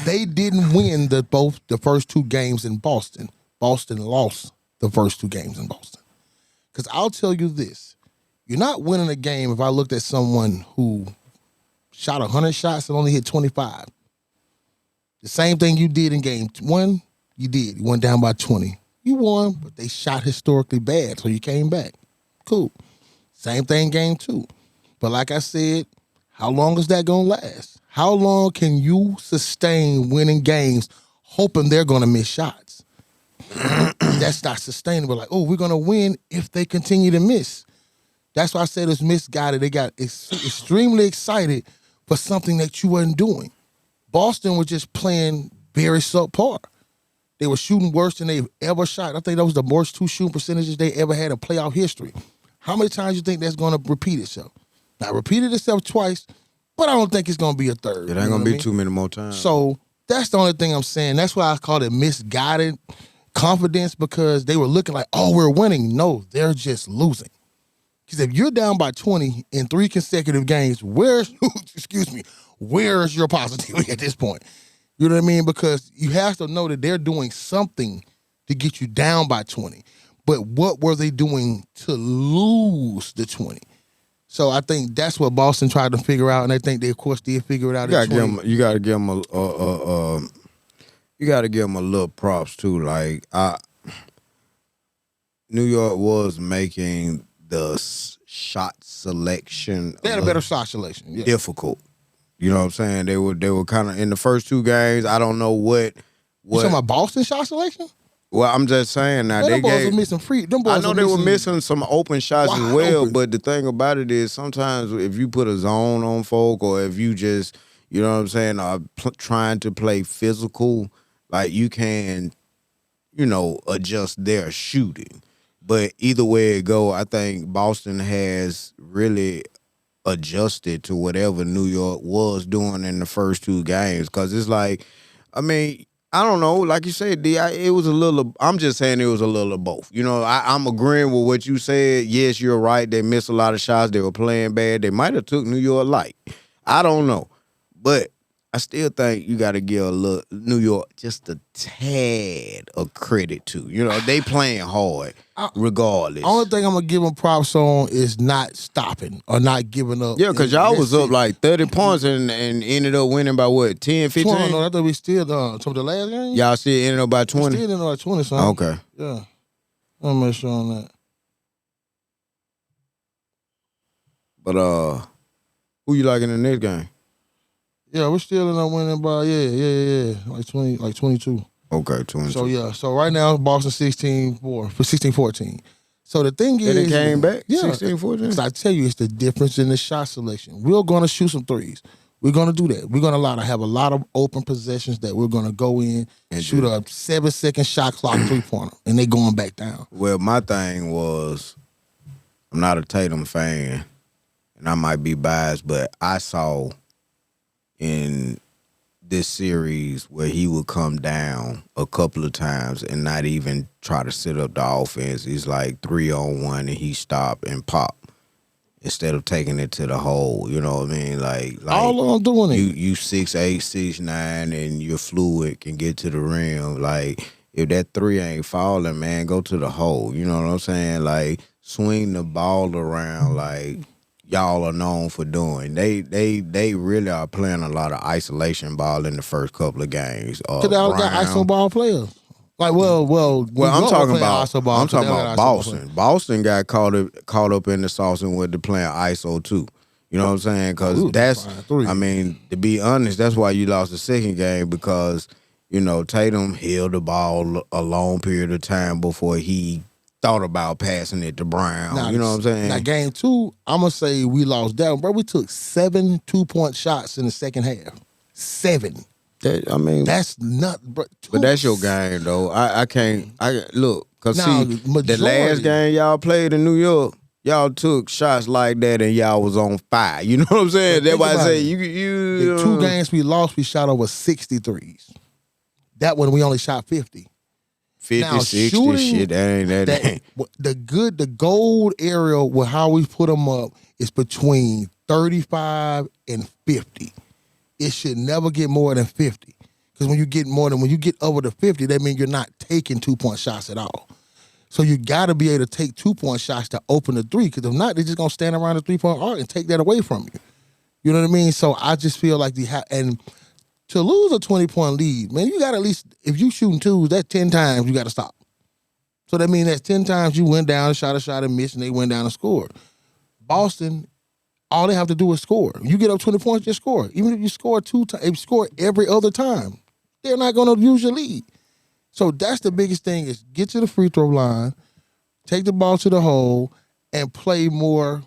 They didn't win the first 2 games in Boston. Boston lost the first 2 games in Boston. Because I'll tell you this. You're not winning a game if I looked at someone who shot 100 shots and only hit 25. The same thing you did in game 1, you did. You went down by 20. You won, but they shot historically bad, so you came back. Cool. Same thing game 2. But like I said, how long is that going to last? How long can you sustain winning games hoping they're going to miss shots? That's not sustainable. Like, oh, we're going to win if they continue to miss. That's why I said it's misguided. They got extremely excited for something that you weren't doing. Boston was just playing very subpar. They were shooting worse than they've ever shot. I think that was the worst 2 shooting percentages they ever had in playoff history. How many times do you think that's going to repeat itself? Now, it repeated itself twice, but I don't think it's going to be a third. It ain't going to be too many more times. So that's the only thing I'm saying. That's why I call it misguided confidence, because they were looking like, oh, we're winning. No, they're just losing. Because if you're down by 20 in 3 consecutive games, where's your positivity at this point? You know what I mean? Because you have to know that they're doing something to get you down by 20. But what were they doing to lose the 20? So I think that's what Boston tried to figure out, and I think they, of course, did figure it out. You got to give them a little props too. Like New York was making the shot selection. They had a better shot selection. Yeah. Difficult. You know what I'm saying? They were kind of in the first 2 games. I don't know what. You talking about Boston shot selection? Well, I'm just saying now them boys were missing free. Them boys I know they were missing some open shots as well, open. But the thing about it is sometimes if you put a zone on folk, or if you just, you know what I'm saying, are trying to play physical, like you can, adjust their shooting. But either way it go, I think Boston has really adjusted to whatever New York was doing in the first 2 games. Because it's like, I mean, I don't know. Like you said, D, it was a little. I'm just saying it was a little of both. I'm agreeing with what you said. Yes, you're right. They missed a lot of shots. They were playing bad. They might have took New York light. I don't know, but I still think you got to give New York just a tad of credit to. They playing hard regardless. The only thing I'm gonna give them props on is not stopping or not giving up. Yeah, because y'all was up like 30 points and ended up winning by what, 10, 15? 20, no, I thought we still some of the last game. Y'all still ended up by 20? We still ended up by 20, son. Okay. Yeah. I'm make sure on that. But who you like in the next game? Yeah, we're still in up winning by like 20, like 22. Okay, 22. So yeah, so right now Boston 16-14. So the thing is, and it came back. Yeah, 16-14. I tell you, it's the difference in the shot selection. We're gonna shoot some threes. We're gonna do that. We're gonna have a lot of open possessions that we're gonna go in and shoot a 7-second shot clock 3-pointer, and they going back down. Well, my thing was, I'm not a Tatum fan, and I might be biased, but I saw in this series where he would come down a couple of times and not even try to set up the offense. He's like 3-on-1 and he stop and pop instead of taking it to the hole. You know what I mean? Like all I'm doing it. You 6'8", 6'9", and you're fluid, can get to the rim. Like if that 3 ain't falling, man, go to the hole. You know what I'm saying? Like swing the ball around like y'all are known for doing. They really are playing a lot of isolation ball in the first couple of games. Because they all got iso ball players. Like, well, I'm talking about Boston. Boston got caught up in the sauce and went to playing ISO too. You know what I'm saying? Because I mean, to be honest, that's why you lost the second game, because Tatum held the ball a long period of time before he thought about passing it to Brown. Now, you know what I'm saying? Now, game 2, I'm going to say we lost that one. Bro, we took 7 2-point shots in the second half. 7. That's not, bro. But that's your game, though. I can't. Look, because the last game y'all played in New York, y'all took shots like that and y'all was on fire. You know what I'm saying? That's why I say you. The 2 games we lost, we shot over 63s. That one, we only shot 50. 50, now, 60, shit, the gold area with how we put them up is between 35 and 50. It should never get more than 50. Because when you get over the 50, that means you're not taking 2-point shots at all. So you got to be able to take 2-point shots to open the three, because if not, they're just going to stand around the 3-point arc and take that away from you. You know what I mean? So I just feel like and to lose a 20-point lead, man, you got to at least, if you shooting twos, that's 10 times you got to stop. So that means that's 10 times you went down, shot a shot and missed, and they went down and scored. Boston, all they have to do is score. You get up 20 points, just score. Even if you score 2 times, if you score every other time, they're not going to use your lead. So that's the biggest thing, is get to the free throw line, take the ball to the hole, and play more,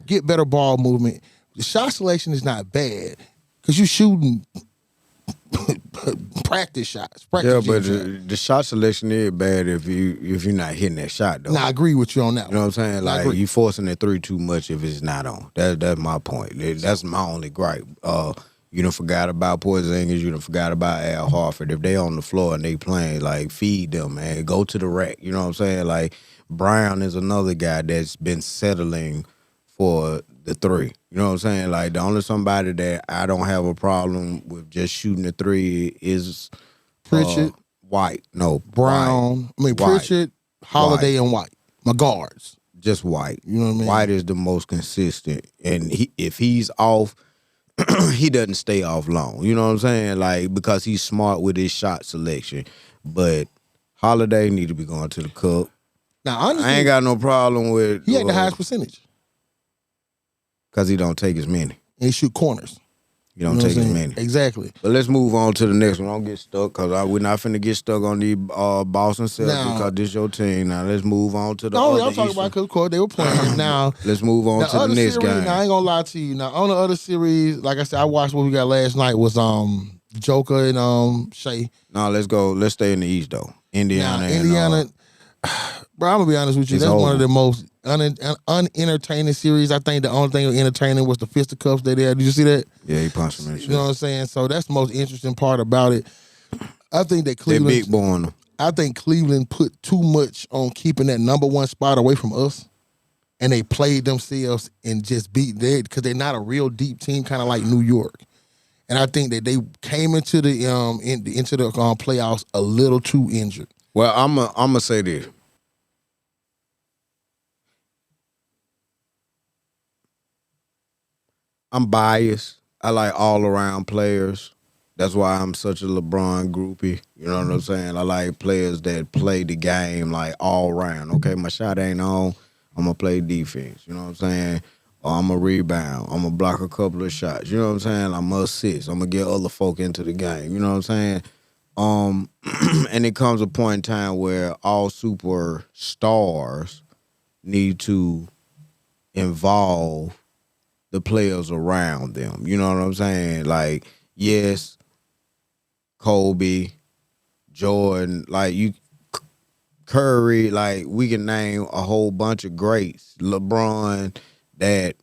get better ball movement. The shot selection is not bad because you're shooting practice shots. But the shot selection is bad if you're not hitting that shot, though. Nah, I agree with you on that. You know what I'm saying? Like, you forcing the three too much if it's not on. That's my point. That's my only gripe. You done forgot about Porzingis. You done forgot about Al Horford. If they on the floor and they playing, like, feed them, man. Go to the rack. You know what I'm saying? Like, Brown is another guy that's been settling for the three. You know what I'm saying? Like, the only somebody that I don't have a problem with just shooting the three is Pritchard. White. No, Brown. White. Pritchard, Holiday, and White. My guards. Just White. You know what I mean? White is the most consistent. And if he's off, he doesn't stay off long. You know what I'm saying? Like, because he's smart with his shot selection. But Holiday need to be going to the cup. Now, honestly, I ain't got no problem with... He had the highest percentage. Because he don't take as many. And he shoot corners. You don't take as many. Exactly. But let's move on to the next one. Don't get stuck, because we're not finna get stuck on the Boston Celtics, because this your team. Now, let's move on to the other I'm talking about, because they were playing. Now, let's move on to the next game. Now, I ain't gonna lie to you. Now, on the other series, like I said, I watched what we got last night was Joker and Shea. No, let's go. Let's stay in the East, though. Indiana. Bro, I'm gonna be honest with you. That's one of the most unentertaining series. I think the only thing entertaining was the fisticuffs they had. Did you see that? Yeah, he punched him in the You know what I'm saying? So that's the most interesting part about it. I think that Cleveland. They're big boy on them. I think Cleveland put too much on keeping that number one spot away from us, and they played themselves and just beat there because they're not a real deep team, kind of like New York. And I think that they came into the playoffs a little too injured. Well, I'm gonna say this. I'm biased. I like all-around players. That's why I'm such a LeBron groupie. You know what I'm saying? I like players that play the game, like, all around. Okay, my shot ain't on, I'm going to play defense. You know what I'm saying? Or I'm going to rebound. I'm going to block a couple of shots. You know what I'm saying? I'm going to assist. I'm going to get other folk into the game. You know what I'm saying? And it comes a point in time where all superstars need to involve the players around them. You know what I'm saying? Like, yes, Kobe, Jordan, like Curry, like, we can name a whole bunch of greats. LeBron, that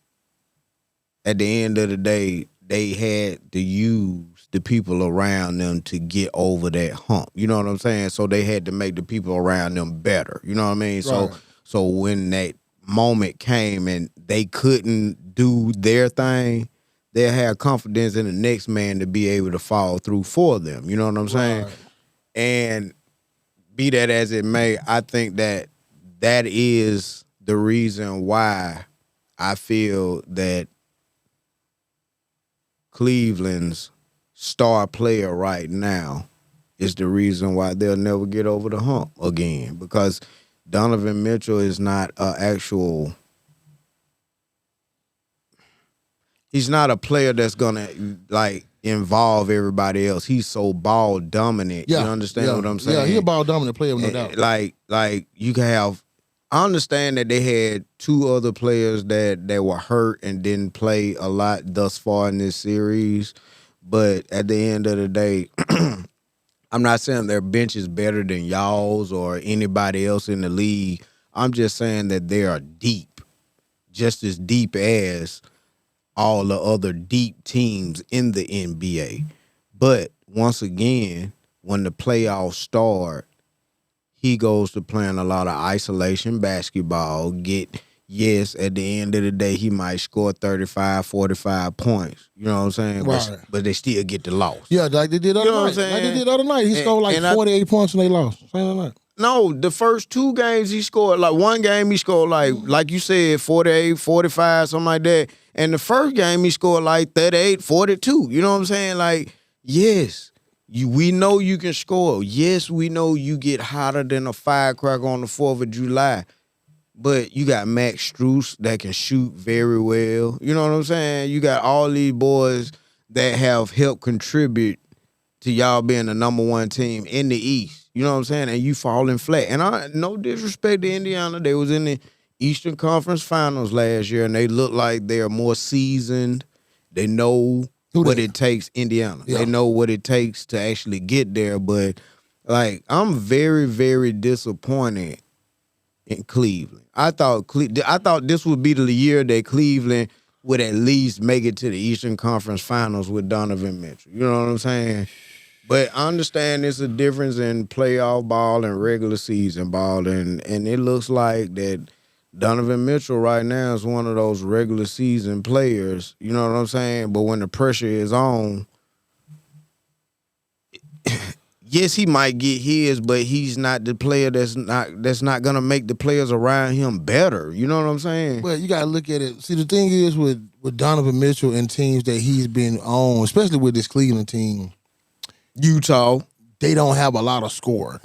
at the end of the day, they had to use the people around them to get over that hump. You know what I'm saying? So they had to make the people around them better. You know what I mean? Right. So when that moment came and they couldn't do their thing, they had confidence in the next man to be able to follow through for them. You know what I'm saying? Right. And be that as it may, I think that is the reason why I feel that Cleveland's star player right now is the reason why they'll never get over the hump again, because Donovan Mitchell is not he's not a player that's gonna, like, involve everybody else. He's so ball dominant. Yeah, you understand what I'm saying? Yeah, he's a ball dominant player, no doubt. Like you can have. I understand that they had two other players that were hurt and didn't play a lot thus far in this series, but at the end of the day, I'm not saying their bench is better than y'all's or anybody else in the league. I'm just saying that they are deep, just as deep as all the other deep teams in the NBA. But once again, when the playoffs start, he goes to playing a lot of isolation basketball. Yes, at the end of the day, he might score 35, 45 points. You know what I'm saying? Right. But they still get the loss. Yeah, like they did other night. Like they did other night. He scored like 48 points and they lost. Same night. No, the first 2 games he scored, like one game he scored like you said, 48, 45, something like that. And the first game he scored like 38, 42. You know what I'm saying? Like, yes, we know you can score. Yes, we know you get hotter than a firecracker on the 4th of July. But you got Max Strus that can shoot very well. You know what I'm saying? You got all these boys that have helped contribute to y'all being the number 1 team in the East. You know what I'm saying? And you falling flat. And I no disrespect to Indiana. They was in the Eastern Conference Finals last year, and they look like they're more seasoned. They know what it takes, Indiana. Yeah. They know what it takes to actually get there. But, like, I'm very, very disappointed in Cleveland. I thought this would be the year that Cleveland would at least make it to the Eastern Conference Finals with Donovan Mitchell. You know what I'm saying? But I understand there's a difference in playoff ball and regular season ball, and it looks like that Donovan Mitchell right now is one of those regular season players. You know what I'm saying? But when the pressure is on, yes, he might get his, but he's not the player that's not gonna make the players around him better. You know what I'm saying? Well, you gotta look at it. See, the thing is with Donovan Mitchell and teams that he's been on, especially with this Cleveland team, Utah, they don't have a lot of scoring.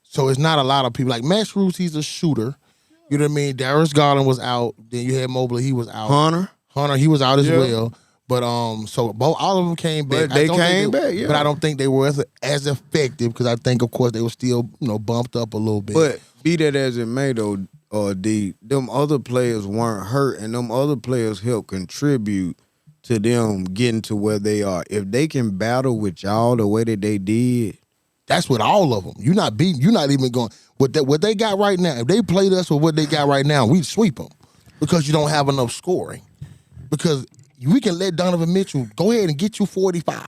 So it's not a lot of people. Like Max Strus, he's a shooter. You know what I mean? Darius Garland was out. Then you had Mobley, he was out. Hunter, he was out as well. But so all of them came back. But they came back, yeah. But I don't think they were as effective because I think, of course, they were still bumped up a little bit. But be that as it may, though, them other players weren't hurt, and them other players helped contribute to them getting to where they are. If they can battle with y'all the way that they did, that's with all of them. You're not beating. You're not even going. What they got right now. If they played us with what they got right now, we'd sweep them because you don't have enough scoring. Because we can let Donovan Mitchell go ahead and get you 45.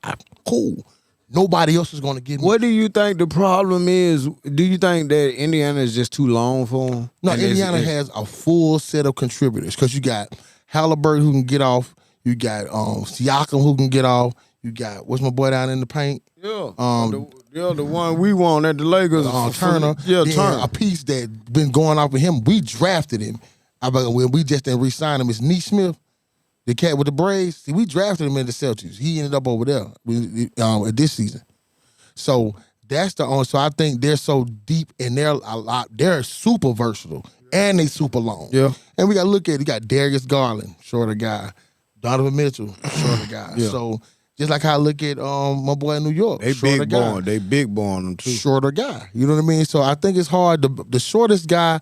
Cool. Nobody else is going to get me. What do you think the problem is? Do you think that Indiana is just too long for them? No, Indiana has a full set of contributors because you got Halliburton who can get off. You got Siakam who can get off. You got, what's my boy down in the paint? Yeah. The one we want at the Lakers. Turner. Yeah, Turner. A piece that been going off with him. We drafted him. We just didn't re-sign him. It's Neesmith, the cat with the braids. See, we drafted him in the Celtics. He ended up over there this season. So that's the only. So I think they're so deep and they're super versatile and they super long. Yeah. And we got to look at it. You got Darius Garland, shorter guy. Donovan Mitchell, shorter guy. Yeah. So just like how I look at my boy in New York, they shorter big guy. born. They big born them too. Shorter guy. You know what I mean? So I think it's hard. The shortest guy,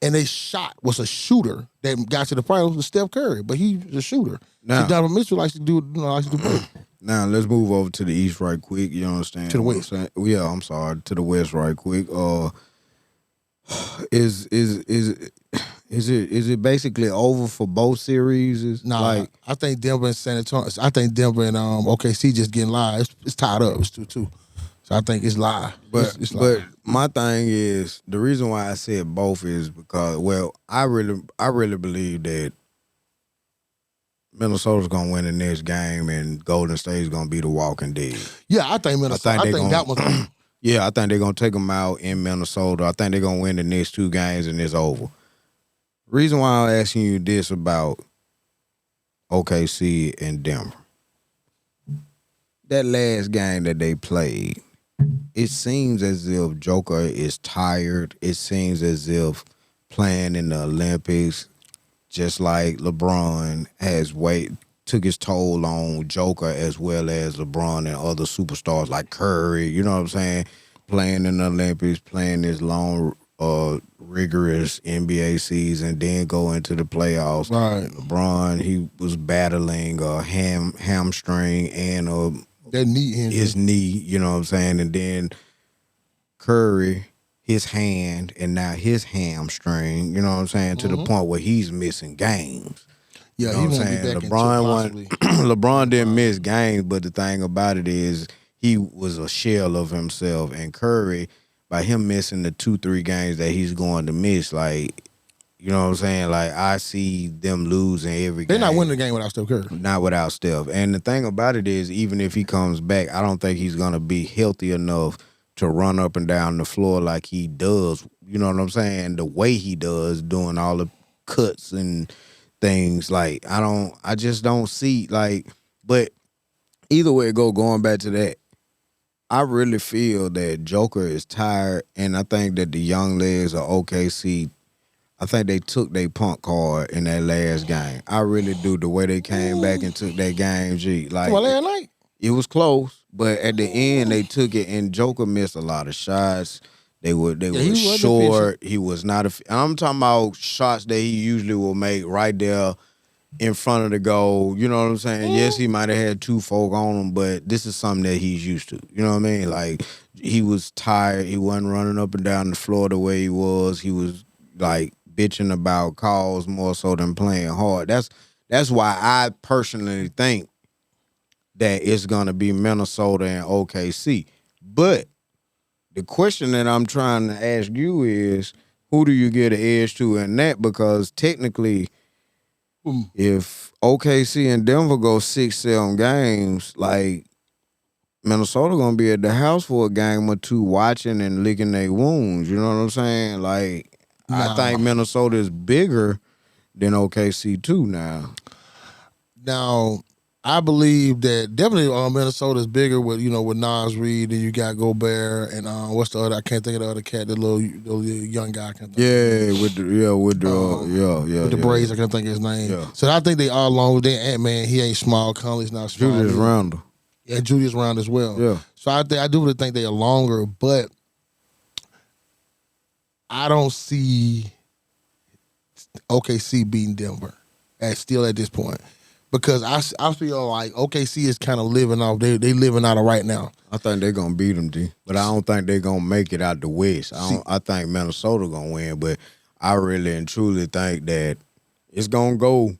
and they shot was a shooter that got to the finals was Steph Curry, but he's a shooter. Now, Donovan Mitchell likes to do both. Now let's move over to the East right quick. You understand? To the West. Yeah, I'm sorry. To the West right quick. Is it basically over for both series? Nah, I think Denver and San Antonio. I think Denver and OKC just getting live. It's tied up. It's 2-2. So I think it's live. It's live. But my thing is the reason why I said both is because I really believe that Minnesota's gonna win the next game and Golden State's gonna be the walking dead. Yeah, I think Minnesota. I think that one's. Yeah, I think they're going to take them out in Minnesota. I think they're going to win the next 2 games and it's over. Reason why I'm asking you this about OKC and Denver. That last game that they played, it seems as if Joker is tired. It seems as if playing in the Olympics, just like LeBron took his toll on Joker as well as LeBron and other superstars like Curry, you know what I'm saying? Playing in the Olympics, playing this long, rigorous NBA season, then go into the playoffs. Right. LeBron, he was battling a hamstring and that knee injury. His knee, you know what I'm saying? And then Curry, his hand, and now his hamstring, you know what I'm saying, to the point where he's missing games. Yeah, you know what I'm saying? LeBron didn't miss games, but the thing about it is he was a shell of himself. And Curry, by him missing the 2-3 games that he's going to miss, like, you know what I'm saying? Like, I see them losing every game. They're not winning the game without Steph Curry. Not without Steph. And the thing about it is, even if he comes back, I don't think he's going to be healthy enough to run up and down the floor like he does. You know what I'm saying? The way he does, doing all the cuts and things. Like, I just don't see, like, but either way it go, going back to that, I really feel that Joker is tired, and I think that the young legs of OKC, I think they took their punk card in that last game. I really do. The way they came back and took that game, like, Well, last night? It was close, but at the end they took it, and Joker missed a lot of shots. They were short. He was not. I'm talking about shots that he usually will make right there in front of the goal. You know what I'm saying? Yes, he might have had 2 folk on him, but this is something that he's used to. You know what I mean? Like, he was tired. He wasn't running up and down the floor the way he was. He was like bitching about calls more so than playing hard. That's why I personally think that it's gonna be Minnesota and OKC. But the question that I'm trying to ask you is, who do you get an edge to in that? Because technically, if OKC and Denver go 6-7 games, like, Minnesota gonna be at the house for a game or 2 watching and licking their wounds. You know what I'm saying? Like, I think Minnesota is bigger than OKC too now. Now, I believe that definitely Minnesota is bigger with Nas Reed, and you got Gobert, and what's the other? I can't think of the other cat, the little young guy. I can't think with the braids. I can't think of his name. Yeah. So I think they are long. They Ant-Man. He ain't small. Conley's not small. Julius Randle. Yeah, Julius Randle as well. Yeah. So I do really think they are longer, but I don't see OKC beating Denver at this point. Because I feel like OKC is kind of living off. They living out of right now. I think they're gonna beat them, D. But I don't think they're gonna make it out the West. I think Minnesota gonna win. But I really and truly think that it's gonna go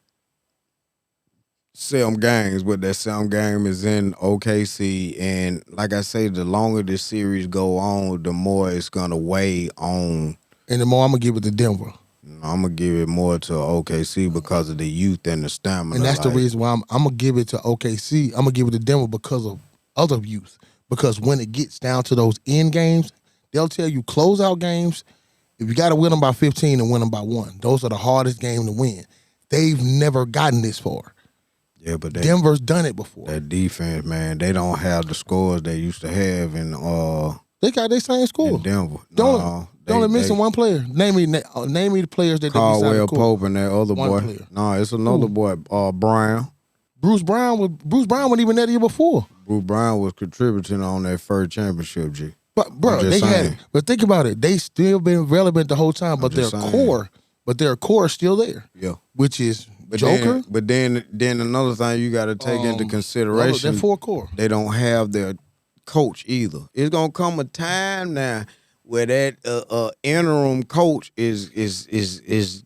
7 games. But that 7 game is in OKC, and like I say, the longer this series go on, the more it's gonna weigh on. And the more I'm gonna give it to Denver. I'm going to give it more to OKC because of the youth and the stamina. And that's the reason why I'm going to give it to OKC. I'm going to give it to Denver because of other youth. Because when it gets down to those end games, they'll tell you closeout games, if you got to win them by 15 and win them by 1, those are the hardest games to win. They've never gotten this far. Yeah, but Denver's done it before. That defense, man, they don't have the scores they used to have in They got their same score. in Denver. They're only missing one player. Name me the players that Caldwell they decided Pope and that other one boy. Player. No, it's another boy, Brown. Bruce Brown wasn't even that year before. Bruce Brown was contributing on that first championship, G. But bro, they had it. But think about it. They still been relevant the whole time, but their core is still there. Yeah. Which is Joker. Then another thing you got to take into consideration. They're 4 core. They don't have their coach either. It's gonna come a time now where that interim coach is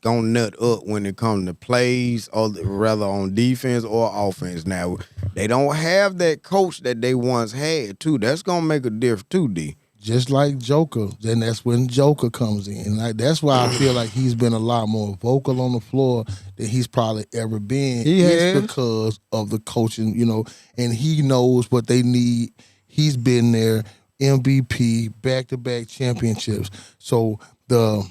gonna nut up when it comes to plays, or rather on defense or offense. Now they don't have that coach that they once had too. That's gonna make a difference too, D. Just like Joker, then that's when Joker comes in. Like, that's why I feel like he's been a lot more vocal on the floor than he's probably ever been. It's because of the coaching, and he knows what they need. He's been there, MVP, back-to-back championships. So the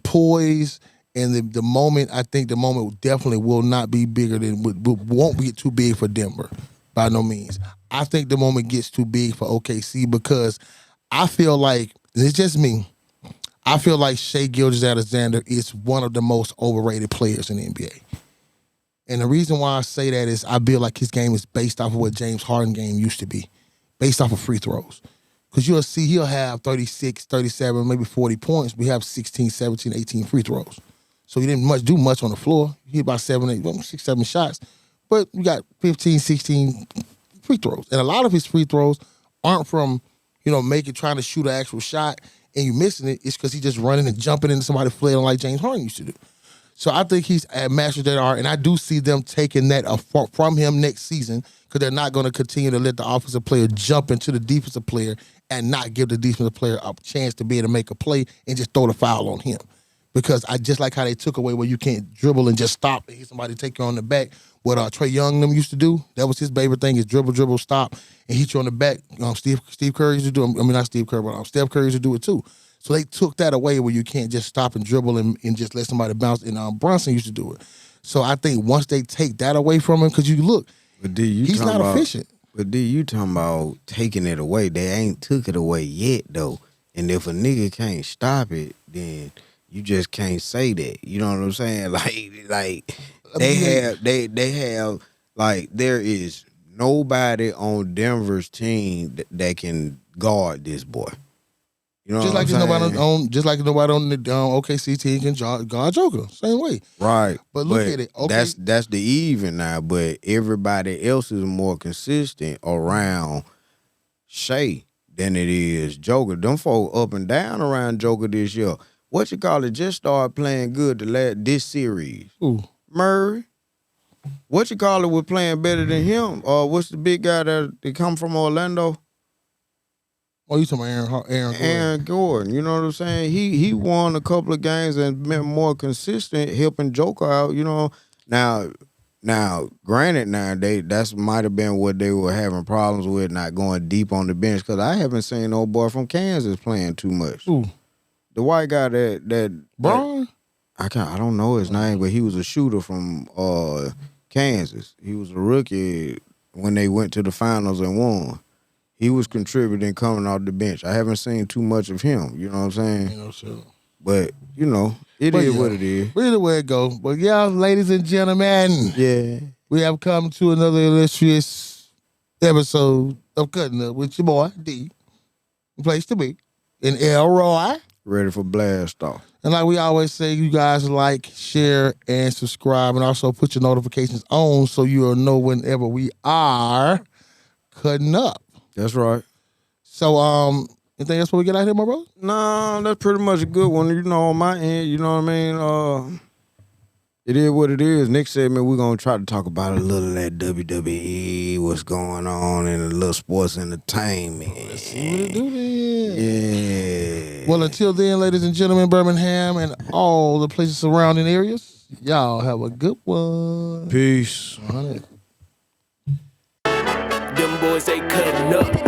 poise and the moment, I think the moment definitely will not be bigger than, won't get too big for Denver, by no means. I think the moment gets too big for OKC because I feel like, it's just me, I feel like Shai Gilgeous-Alexander is one of the most overrated players in the NBA. And the reason why I say that is I feel like his game is based off of what James Harden's game used to be, based off of free throws. Because you'll see he'll have 36, 37, maybe 40 points. We have 16, 17, 18 free throws. So he didn't do much on the floor. He hit about 6, 7 shots. But we got 15, 16 free throws. And a lot of his free throws aren't from, trying to shoot an actual shot and you missing it. It's because he's just running and jumping into somebody flailing like James Harden used to do. So I think he's at masters that art, and I do see them taking that from him next season because they're not going to continue to let the offensive player jump into the defensive player and not give the defensive player a chance to be able to make a play and just throw the foul on him. Because I just like how they took away where you can't dribble and just stop and hit somebody, take you on the back. what Trey Young them used to do. That was his favorite thing, is dribble, stop, and hit you on the back. Steve Curry used to do it. I mean, not Steve Curry, but Steph Curry used to do it too. So they took that away where you can't just stop and dribble and just let somebody bounce. And Brunson used to do it. So I think once they take that away from him, because you look, he's not efficient. But D, you talking about taking it away. They ain't took it away yet, though. And if a nigga can't stop it, then you just can't say that. You know what I'm saying? Like they have like, there is nobody on Denver's team that can guard this boy. You know, just like nobody on the OKC team can guard Joker, same way. Right. But look at it. Okay. That's the even now. But everybody else is more consistent around Shea than it is Joker. Them folk up and down around Joker this year. What you call it? Just started playing good this series. Ooh. Murray. What you call it was playing better than him? What's the big guy that come from Orlando? Oh, you talking about Aaron Gordon. You know what I'm saying? He won a couple of games and been more consistent, helping Joker out. You know, now, granted, that's might have been what they were having problems with, not going deep on the bench. Because I haven't seen no boy from Kansas playing too much. Ooh. The white guy that Braun. I don't know his name, but he was a shooter from Kansas. He was a rookie when they went to the finals and won. He was contributing coming off the bench. I haven't seen too much of him. You know what I'm saying? You know, sure. But, you know, it is what it is. Either way it go. But, yeah, ladies and gentlemen. Yeah. We have come to another illustrious episode of Cuttin' Up with your boy, D. The place to be. In Elroy. Ready for blast off. And like we always say, you guys like, share, and subscribe. And also put your notifications on so you'll know whenever we are cutting up. That's right. So, anything else before we get out here, my brother? No, that's pretty much a good one. You know, on my end, you know what I mean? It is what it is. Next segment, we're going to try to talk about a little of that WWE, what's going on, and a little sports entertainment. Let's see what it do then. Yeah. Well, until then, ladies and gentlemen, Birmingham and all the places surrounding areas, y'all have a good one. Peace. 100. Them boys, they cutting up.